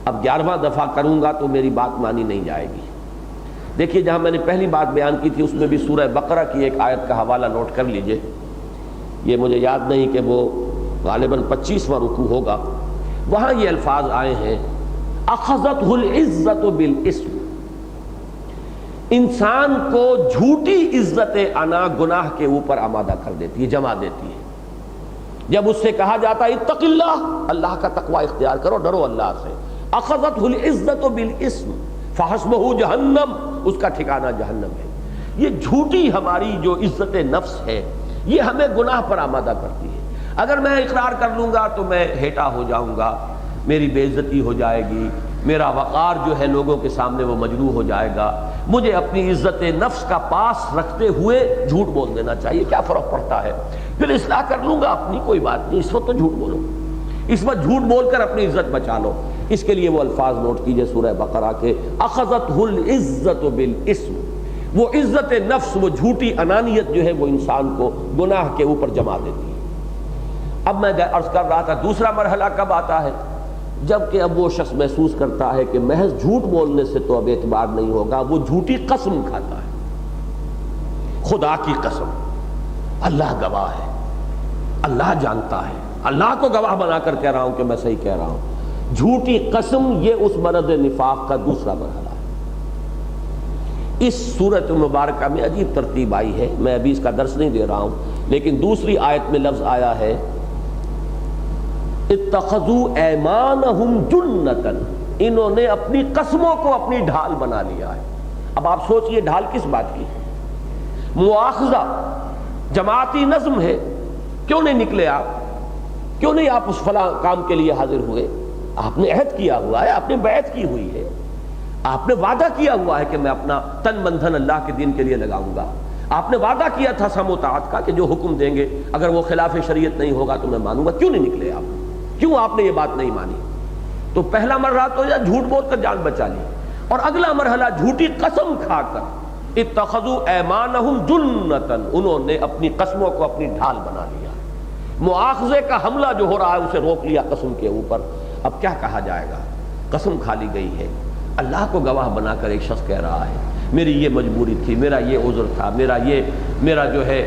اب 11واں دفعہ کروں گا تو میری بات مانی نہیں جائے گی. دیکھیے جہاں میں نے پہلی بات بیان کی تھی اس میں بھی سورہ بقرہ کی ایک آیت کا حوالہ نوٹ کر لیجئے. یہ مجھے یاد نہیں کہ وہ غالباً 25واں رکوع ہوگا, وہاں یہ الفاظ آئے ہیں اخذتہ العزت بالاسم. انسان کو جھوٹی عزت انا گناہ کے اوپر آمادہ کر دیتی ہے, جما دیتی ہے. جب اس سے کہا جاتا ہے اتق اللہ, اللہ کا تقوی اختیار کرو, ڈرو اللہ سے, اخذتہ العزت بالاسم فحسبہ جہنم, اس کا ٹھکانہ جہنم ہے. یہ جھوٹی ہماری جو عزت نفس ہے یہ ہمیں گناہ پر آمادہ کرتی ہے. اگر میں اقرار کر لوں گا تو میں ہیٹا ہو جاؤں گا, میری بے عزتی ہو جائے گی, میرا وقار جو ہے لوگوں کے سامنے وہ مجروح ہو جائے گا. مجھے اپنی عزت نفس کا پاس رکھتے ہوئے جھوٹ بول دینا چاہیے, کیا فرق پڑتا ہے, پھر اصلاح کر لوں گا اپنی, کوئی بات نہیں, اس وقت تو جھوٹ بولو, اس وقت جھوٹ بول کر اپنی عزت بچا لو. اس کے لیے وہ الفاظ نوٹ کیجئے سورہ بقرہ کے اخذتہ العزت بالاسم وہ عزت نفس، وہ جھوٹی انانیت جو ہے وہ انسان کو گناہ کے اوپر جما دیتی ہے۔ اب میں عرض کر رہا تھا دوسرا مرحلہ کب آتا ہے؟ جب کہ اب وہ شخص محسوس کرتا ہے کہ محض جھوٹ بولنے سے تو اب اعتبار نہیں ہوگا، وہ جھوٹی قسم کھاتا ہے، خدا کی قسم، اللہ گواہ ہے، اللہ جانتا ہے، اللہ کو گواہ بنا کر کہہ رہا ہوں کہ میں صحیح کہہ رہا ہوں، جھوٹی قسم، یہ اس مرض نفاق کا دوسرا مرحلہ ہے۔ اس سورۃ مبارکہ میں عجیب ترتیب آئی ہے، میں ابھی اس کا درس نہیں دے رہا ہوں، لیکن دوسری آیت میں لفظ آیا ہے اتخذوا ایمانہم جنۃ، انہوں نے اپنی قسموں کو اپنی ڈھال بنا لیا ہے۔ اب آپ سوچئے ڈھال کس بات کی؟ مواخذہ، جماعتی نظم ہے، کیوں نہیں نکلے آپ؟ کیوں نہیں آپ اس فلاں کام کے لیے حاضر ہوئے؟ آپ نے عہد کیا ہوا ہے، آپ نے بیعت کی ہوئی ہے، آپ نے وعدہ کیا ہوا ہے کہ میں اپنا تن من دھن اللہ کے دین کے لیے لگاؤں گا، آپ نے وعدہ کیا تھا سم و طاعت کا کہ جو حکم دیں گے اگر وہ خلاف شریعت نہیں ہوگا تو میں مانوں گا، کیوں نہیں نکلے آپ؟ کیوں آپ نے یہ بات نہیں مانی؟ تو پہلا مرحلہ تو یا جھوٹ بول کر جان بچا لی، اور اگلا مرحلہ جھوٹی قسم کھا کر اتخذوا ایمانہم جنۃ، انہوں نے اپنی قسموں کو اپنی ڈھال بنا لیا، مؤاخذے کا حملہ جو ہو رہا ہے اسے روک لیا قسم کے اوپر۔ اب کیا کہا جائے گا؟ قسم کھا لی گئی ہے، اللہ کو گواہ بنا کر ایک شخص کہہ رہا ہے میری یہ مجبوری تھی، میرا یہ عذر تھا، میرا جو ہے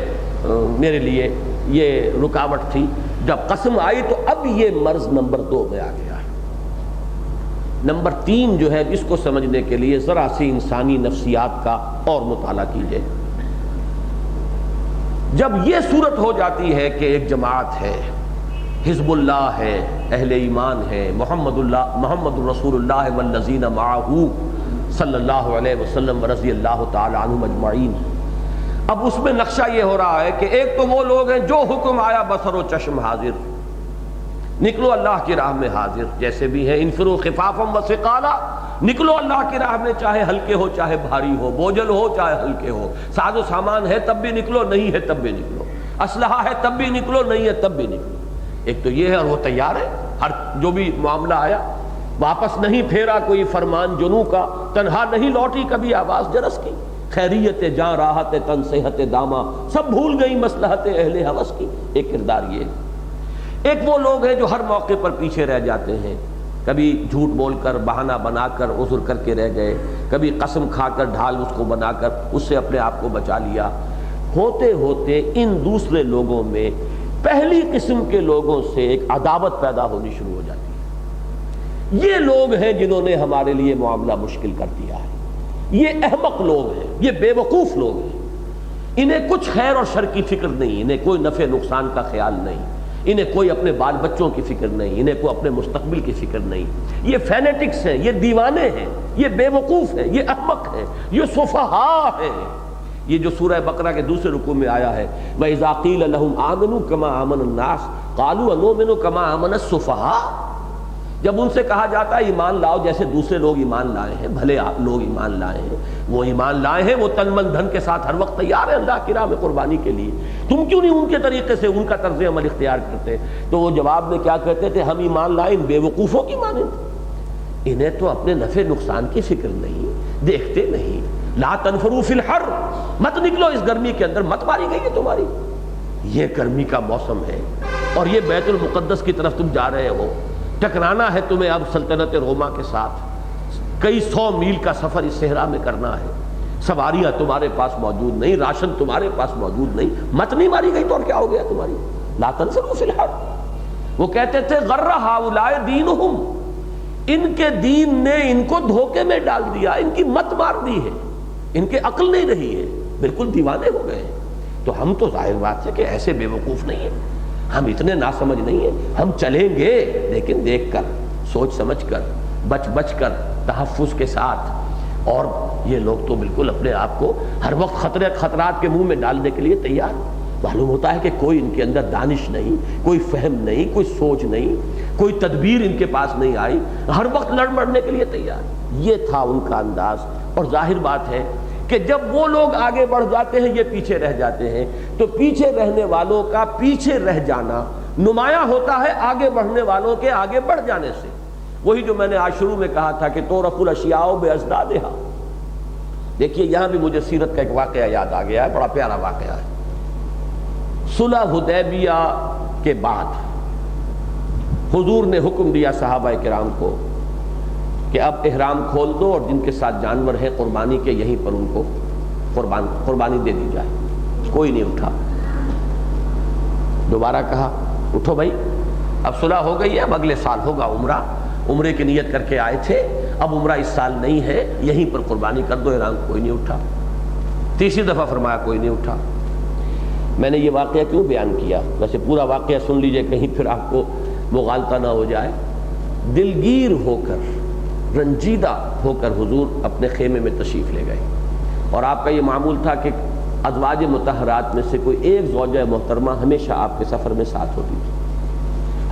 میرے لیے یہ رکاوٹ تھی، جب قسم آئی تو اب یہ مرض نمبر 2 میں آ گیا ہے۔ نمبر 3 جو ہے اس کو سمجھنے کے لیے ذرا سی انسانی نفسیات کا اور مطالعہ کیجئے۔ جب یہ صورت ہو جاتی ہے کہ ایک جماعت ہے، حزب اللہ ہے، اہل ایمان ہے، محمد رسول اللہ والذین معہ صلی اللہ علیہ وسلم ورضی اللہ تعالی عنہم اجمعین، اب اس میں نقشہ یہ ہو رہا ہے کہ ایک تو وہ لوگ ہیں جو حکم آیا بصر و چشم حاضر، نکلو اللہ کی راہ میں حاضر، جیسے بھی ہیں انفروا خفافا وثقالا، نکلو اللہ کی راہ میں، چاہے ہلکے ہو چاہے بھاری ہو، بوجھل ہو چاہے ہلکے ہو، ساز و سامان ہے تب بھی نکلو، نہیں ہے تب بھی نکلو، اسلحہ ہے تب بھی نکلو، نہیں ہے تب بھی نکلو۔ ایک تو یہ ہے، اور وہ تیار ہے، ہر جو بھی معاملہ آیا واپس نہیں پھیرا کوئی فرمان جنوں کا، تنہا نہیں لوٹی کبھی آواز جرس کی، خیریت جاں راحت تن صحت داما، سب بھول گئی مصلحت اہل ہوس کی۔ ایک کردار یہ ہے۔ ایک وہ لوگ ہیں جو ہر موقع پر پیچھے رہ جاتے ہیں، کبھی جھوٹ بول کر بہانہ بنا کر عذر کر کے رہ گئے، کبھی قسم کھا کر ڈھال اس کو بنا کر اس سے اپنے آپ کو بچا لیا۔ ہوتے ہوتے ان دوسرے لوگوں میں پہلی قسم کے لوگوں سے ایک عداوت پیدا ہونی شروع ہو جاتی ہے۔ یہ لوگ ہیں جنہوں نے ہمارے لیے معاملہ مشکل کر دیا ہے، یہ احمق لوگ ہیں، یہ بے وقوف لوگ ہیں، انہیں کچھ خیر اور شر کی فکر نہیں، انہیں کوئی نفع نقصان کا خیال نہیں، انہیں کوئی اپنے بال بچوں کی فکر نہیں، انہیں کوئی اپنے مستقبل کی فکر نہیں، یہ فینیٹکس ہیں، یہ دیوانے ہیں، یہ بے وقوف ہیں، یہ احمق ہیں، یہ سفہاء ہیں۔ یہ جو سورہ بقرہ کے دوسرے رکوع میں آیا ہے وَإِذَا قِيلَ لَهُمْ آمِنُوا كَمَا آمَنَ النَّاسُ قَالُوا أَنُؤْمِنُ كَمَا آمَنَ السُّفَهَاءُ، جب ان سے کہا جاتا ہے ایمان لاؤ جیسے دوسرے لوگ ایمان لائے ہیں، بھلے لوگ ایمان لائے ہیں، وہ ایمان لائے ہیں، وہ تن من دھن کے ساتھ ہر وقت تیار ہیں اللہ کی راہ میں قربانی کے لیے، تم کیوں نہیں ان کے طریقے سے ان کا طرز عمل اختیار کرتے؟ تو وہ جواب میں کیا کہتے تھے؟ ہم ایمان لائے ان بے وقوفوں کی مانند، انہیں تو اپنے نفع نقصان کی فکر نہیں، دیکھتے نہیں۔ لا تنفروا فی الحر، مت نکلو اس گرمی کے اندر، مت ماری گئی ہے تمہاری، یہ گرمی کا موسم ہے اور یہ بیت المقدس کی طرف تم جا رہے ہو، ٹکرانا ہے تمہیں اب سلطنت روما کے ساتھ، کئی 100 میل کا سفر اس صحرا میں کرنا ہے، سواریاں تمہارے پاس موجود نہیں، راشن تمہارے پاس موجود نہیں، مت نہیں ماری گئی تو اور کیا ہو گیا تمہاری؟ لا تنفروا فی الحر۔ وہ کہتے تھے غر ہؤلاء دینہم، ان کے دین نے ان کو دھوکے میں ڈال دیا، ان کی مت مار دی ہے، ان کے عقل نہیں رہی ہے، بالکل دیوانے ہو گئے ہیں۔ تو ہم تو ظاہر بات ہے کہ ایسے بے وقوف نہیں ہیں، ہم اتنے ناسمجھ نہیں ہیں، ہم چلیں گے لیکن دیکھ کر، سوچ سمجھ کر، بچ کر، تحفظ کے ساتھ۔ اور یہ لوگ تو بالکل اپنے آپ کو ہر وقت خطرات کے منہ میں ڈالنے کے لیے تیار۔ معلوم ہوتا ہے کہ کوئی ان کے اندر دانش نہیں، کوئی فہم نہیں، کوئی سوچ نہیں، کوئی تدبیر ان کے پاس نہیں آئی، ہر وقت لڑ مرنے کے لیے تیار۔ یہ تھا ان کا انداز۔ اور ظاہر بات ہے کہ جب وہ لوگ آگے بڑھ جاتے ہیں یہ پیچھے رہ جاتے ہیں، تو پیچھے رہنے والوں کا پیچھے رہ جانا نمایاں ہوتا ہے آگے بڑھنے والوں کے آگے بڑھ جانے سے۔ وہی جو میں نے آج شروع میں کہا تھا کہ تورث الاشیاء بازدادھا، دیکھیے یہاں بھی مجھے سیرت کا ایک واقعہ یاد آ گیا ہے، بڑا پیارا واقعہ ہے۔ صلح حدیبیہ کے بعد حضور نے حکم دیا صحابہ کرام کو کہ اب احرام کھول دو اور جن کے ساتھ جانور ہیں قربانی کے یہیں پر ان کو قربانی دے دی جائے۔ کوئی نہیں اٹھا۔ دوبارہ کہا اٹھو بھائی، اب صلح ہو گئی ہے، اب اگلے سال ہوگا عمرے کی نیت کر کے آئے تھے، اب عمرہ اس سال نہیں ہے، یہیں پر قربانی کر دو احرام۔ کوئی نہیں اٹھا۔ تیسری دفعہ فرمایا کوئی نہیں اٹھا۔ میں نے یہ واقعہ کیوں بیان کیا؟ ویسے پورا واقعہ سن لیجئے، کہیں پھر آپ کو مغالطہ نہ ہو جائے۔ دلگیر ہو کر، رنجیدہ ہو کر حضور اپنے خیمے میں تشریف لے گئے، اور آپ کا یہ معمول تھا کہ ازواج مطہرات میں سے کوئی ایک زوجہ محترمہ ہمیشہ آپ کے سفر میں ساتھ ہوتی تھی۔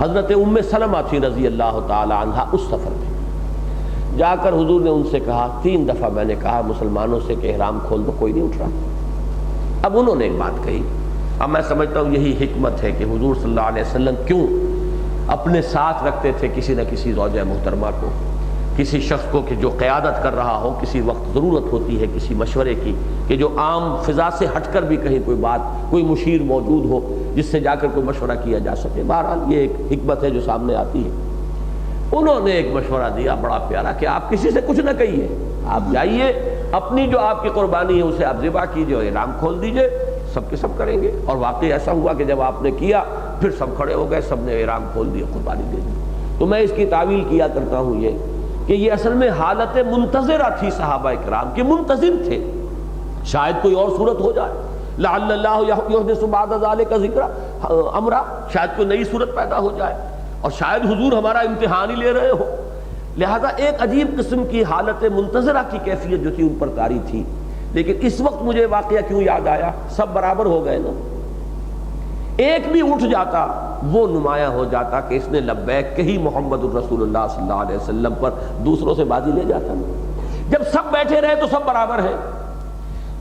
حضرت ام سلمہ تھی رضی اللہ تعالی عنہا اس سفر میں۔ جا کر حضور نے ان سے کہا، 3 دفعہ میں نے کہا مسلمانوں سے کہ احرام کھول دو، کوئی نہیں اٹھ رہا۔ اب انہوں نے ایک بات کہی، اب میں سمجھتا ہوں یہی حکمت ہے کہ حضور صلی اللہ علیہ وسلم کیوں اپنے ساتھ رکھتے تھے کسی نہ کسی زوجہ محترمہ کو، کسی شخص کو کہ جو قیادت کر رہا ہو، کسی وقت ضرورت ہوتی ہے کسی مشورے کی، کہ جو عام فضا سے ہٹ کر بھی کہیں کوئی بات، کوئی مشیر موجود ہو جس سے جا کر کوئی مشورہ کیا جا سکے۔ بہرحال یہ ایک حکمت ہے جو سامنے آتی ہے۔ انہوں نے ایک مشورہ دیا بڑا پیارا کہ آپ کسی سے کچھ نہ کہیے، آپ جائیے، اپنی جو آپ کی قربانی ہے اسے آپ ذبح کیجیے اور احرام کھول دیجیے، سب کے سب کریں گے۔ اور واقعی ایسا ہوا کہ جب آپ نے کیا پھر سب کھڑے ہو گئے، سب نے احرام کھول دیا، قربانی دے دی۔ تو میں اس کی تعویل کیا کرتا ہوں یہ کہ یہ اصل میں حالت منتظرہ تھی، صحابہ کرام کے منتظر تھے، شاید کوئی اور صورت ہو جائے، لعل اللہ یحدث بعد ذلک ذکرا امرا، شاید کوئی نئی صورت پیدا ہو جائے، اور شاید حضور ہمارا امتحان ہی لے رہے ہو۔ لہذا ایک عجیب قسم کی حالت منتظرہ کی کیفیت جو تھی ان پر طاری تھی۔ لیکن اس وقت مجھے واقعہ کیوں یاد آیا؟ سب برابر ہو گئے نا، ایک بھی اٹھ جاتا وہ نمایاں ہو جاتا کہ اس نے لبیک کہی محمد الرسول اللہ صلی اللہ علیہ وسلم پر، دوسروں سے بازی لے جاتا نا۔ جب سب بیٹھے رہے تو سب برابر ہیں۔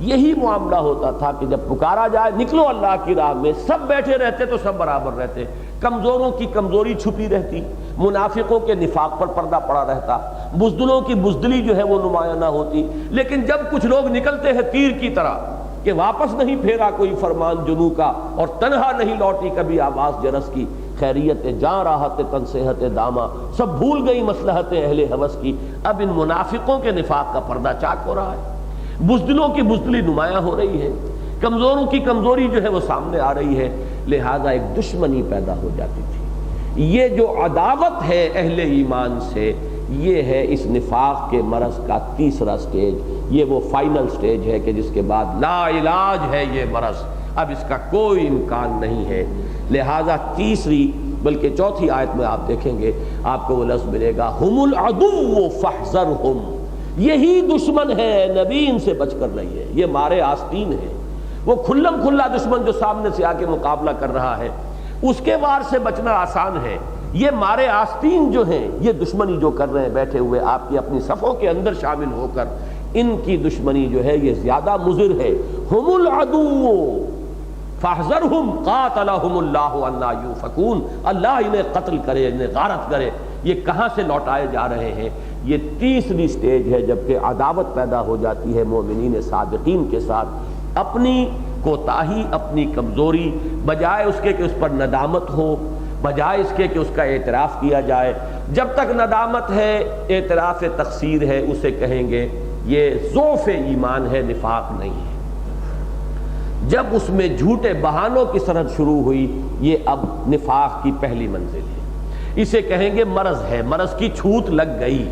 یہی معاملہ ہوتا تھا کہ جب پکارا جائے نکلو اللہ کی راہ میں، سب بیٹھے رہتے تو سب برابر رہتے، کمزوروں کی کمزوری چھپی رہتی، منافقوں کے نفاق پر پردہ پڑا رہتا، بزدلوں کی بزدلی جو ہے وہ نمایاں نہ ہوتی۔ لیکن جب کچھ لوگ نکلتے ہیں تیر کی طرح کہ واپس نہیں پھیرا کوئی فرمان جنو کا، اور تنہا نہیں لوٹی کبھی آواز جرس کی، خیریت جاں راحت تن صحت داما، سب بھول گئی مصلحت اہل ہوس کی۔ اب ان منافقوں کے نفاق کا پردہ چاک ہو رہا ہے، بزدلوں کی بزدلی نمایاں ہو رہی ہے، کمزوروں کی کمزوری جو ہے وہ سامنے آ رہی ہے، لہذا ایک دشمنی پیدا ہو جاتی تھی۔ یہ جو عداوت ہے اہل ایمان سے، یہ ہے اس نفاق کے مرض کا تیسرا سٹیج، یہ وہ فائنل سٹیج ہے کہ جس کے بعد لا علاج ہے یہ مرض، اب اس کا کوئی امکان نہیں ہے۔ لہذا تیسری بلکہ چوتھی آیت میں آپ دیکھیں گے آپ کو وہ لفظ ملے گا، ہم العدو فاحذرہم، یہی دشمن ہے نبی، ان سے بچ کر رہی ہے، یہ مارے آستین ہے، وہ کھلم کھلا دشمن جو سامنے سے آ کے مقابلہ کر رہا ہے، اس کے وار سے بچنا آسان ہے، یہ مارے آستین جو ہیں، یہ دشمنی جو کر رہے ہیں بیٹھے ہوئے آپ کی اپنی صفوں کے اندر شامل ہو کر، ان کی دشمنی جو ہے یہ زیادہ مضر ہے۔ ہم العدو فاحذرہم قاتلہم اللہ انا یؤفکون، اللہ انہیں قتل کرے، انہیں غارت کرے، یہ کہاں سے لوٹائے جا رہے ہیں۔ یہ تیسری سٹیج ہے جبکہ عداوت پیدا ہو جاتی ہے مومنین صادقین کے ساتھ، اپنی کوتاہی، اپنی کمزوری، بجائے اس کے کہ اس پر ندامت ہو، بجائے اس کے کہ اس کا اعتراف کیا جائے، جب تک ندامت ہے، اعتراف تقصیر ہے، اسے کہیں گے یہ ضعف ایمان ہے، نفاق نہیں ہے۔ جب اس میں جھوٹے بہانوں کی سرحد شروع ہوئی، یہ اب نفاق کی پہلی منزل ہے، اسے کہیں گے مرض ہے، مرض کی چھوت لگ گئی،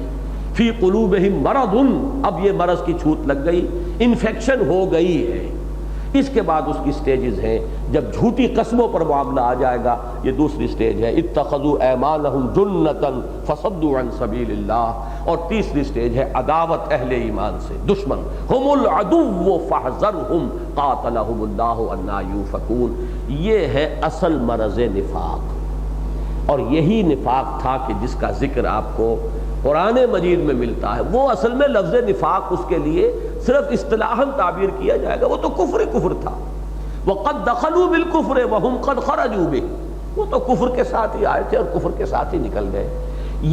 فی قلوبہم مرض، اب یہ مرض کی چھوت لگ گئی، انفیکشن ہو گئی ہے۔ اس کے بعد اس کی سٹیجز ہیں، جب جھوٹی قسموں پر معاملہ آ جائے گا، یہ دوسری سٹیج ہے، اتخذوا ایمانہم جنتا فصدوا عن سبیل اللہ، اور تیسری سٹیج ہے عداوت اہل ایمان سے، دشمن، ہم العدو فاحذرہم قاتلہم اللہ انا یؤفکون، یہ ہے اصل مرض نفاق۔ اور یہی نفاق تھا کہ جس کا ذکر آپ کو قرآن مجید میں ملتا ہے، وہ اصل میں لفظ نفاق اس کے لیے صرف اصطلاحاً تعبیر کیا جائے گا، وہ تو کفر تھا، وَقَدْ دَخَلُوا بِالْكُفْرِ وَهُمْ قَدْ خَرَجُوا بِهِ، وہ تو کفر کے ساتھ ہی آئے تھے اور کفر کے ساتھ ہی نکل گئے۔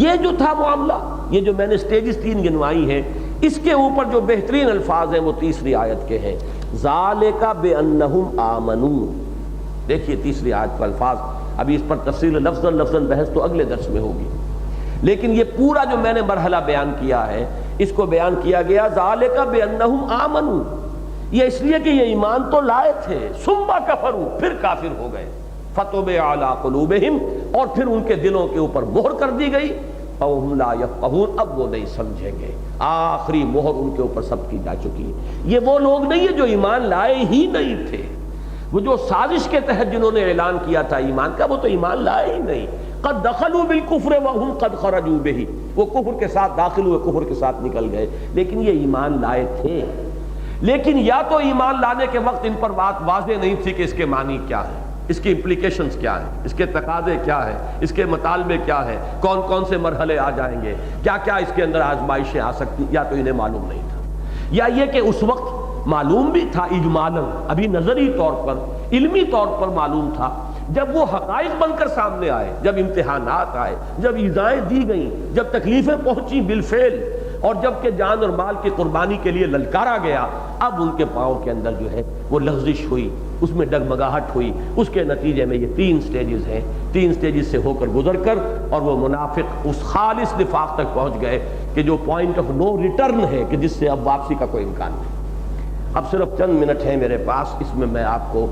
یہ جو تھا معاملہ، یہ جو میں نے سٹیجز 3 گنوائی ہیں، اس کے اوپر جو بہترین الفاظ ہیں وہ تیسری آیت کے ہیں، ذالک بانہم آمنوا۔ دیکھیے تیسری آیت کا الفاظ، ابھی اس پر تفصیل لفظاً بحث تو اگلے درس میں ہوگی، لیکن یہ پورا جو میں نے مرحلہ بیان کیا ہے اس کو بیان کیا گیا ذالک بانہم آمنوا، یہ اس لیے کہ یہ ایمان تو لائے تھے، ثم کفروا، پھر کافر ہو گئے، فطبع علی قلوبہم، اور پھر ان کے دلوں کے اوپر مہر کر دی گئی، فہم لا یفقہون، اب وہ نہیں سمجھیں گے، آخری مہر ان کے اوپر سب کی جا چکی ہے۔ یہ وہ لوگ نہیں ہیں جو ایمان لائے ہی نہیں تھے، وہ جو سازش کے تحت جنہوں نے اعلان کیا تھا ایمان کا، وہ تو ایمان لائے ہی نہیں۔ قد دخلوا بالکفر وهم قد خرجوا به، وہ کفر کے ساتھ داخل ہوئے، کفر کے ساتھ نکل گئے، لیکن یہ ایمان لائے تھے۔ لیکن یا تو ایمان لانے کے وقت ان پر بات واضح نہیں تھی کہ اس کے معنی کیا ہے، اس کی امپلیکیشنز کیا ہیں، اس کے تقاضے کیا ہیں، اس کے مطالبے کیا ہیں، کون کون سے مرحلے آ جائیں گے، کیا کیا اس کے اندر آزمائشیں آ سکتی، یا تو انہیں معلوم نہیں تھا، یا یہ کہ اس وقت معلوم بھی تھا اجمالاً، ابھی نظری طور پر، علمی طور پر معلوم تھا، جب وہ حقائق بن کر سامنے آئے، جب امتحانات آئے، جب ایذائیں دی گئیں، جب تکلیفیں پہنچی بالفعل، اور جب کہ جان اور مال کی قربانی کے لیے للکارا گیا، اب ان کے پاؤں کے اندر جو ہے وہ لغزش ہوئی، اس میں ڈگمگاہٹ ہوئی، اس کے نتیجے میں یہ تین سٹیجز ہیں، تین سٹیجز سے ہو کر گزر کر اور وہ منافق اس خالص نفاق تک پہنچ گئے کہ جو پوائنٹ آف نو ریٹرن ہے، کہ جس سے اب واپسی کا کوئی امکان نہیں۔ اب صرف چند منٹ ہیں میرے پاس، اس میں آپ کو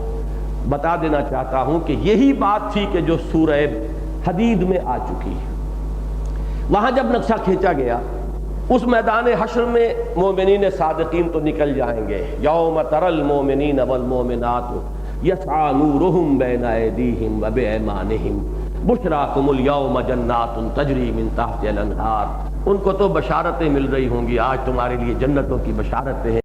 بتا دینا چاہتا ہوں کہ یہی بات تھی کہ جو سورہ حدید میں آ چکی ہے۔ وہاں جب نقشہ کھینچا گیا، اس میدان حشر میں مومنین صادقین تو نکل جائیں گے، یوم تری المؤمنین والمؤمنات یسعی نورہم بین ایدیہم وبایمانہم بشراکم الیوم جنات تجری من تحتہا الانہار، ان کو تو بشارتیں مل رہی ہوں گی، آج تمہارے لیے جنتوں کی بشارتیں ہیں۔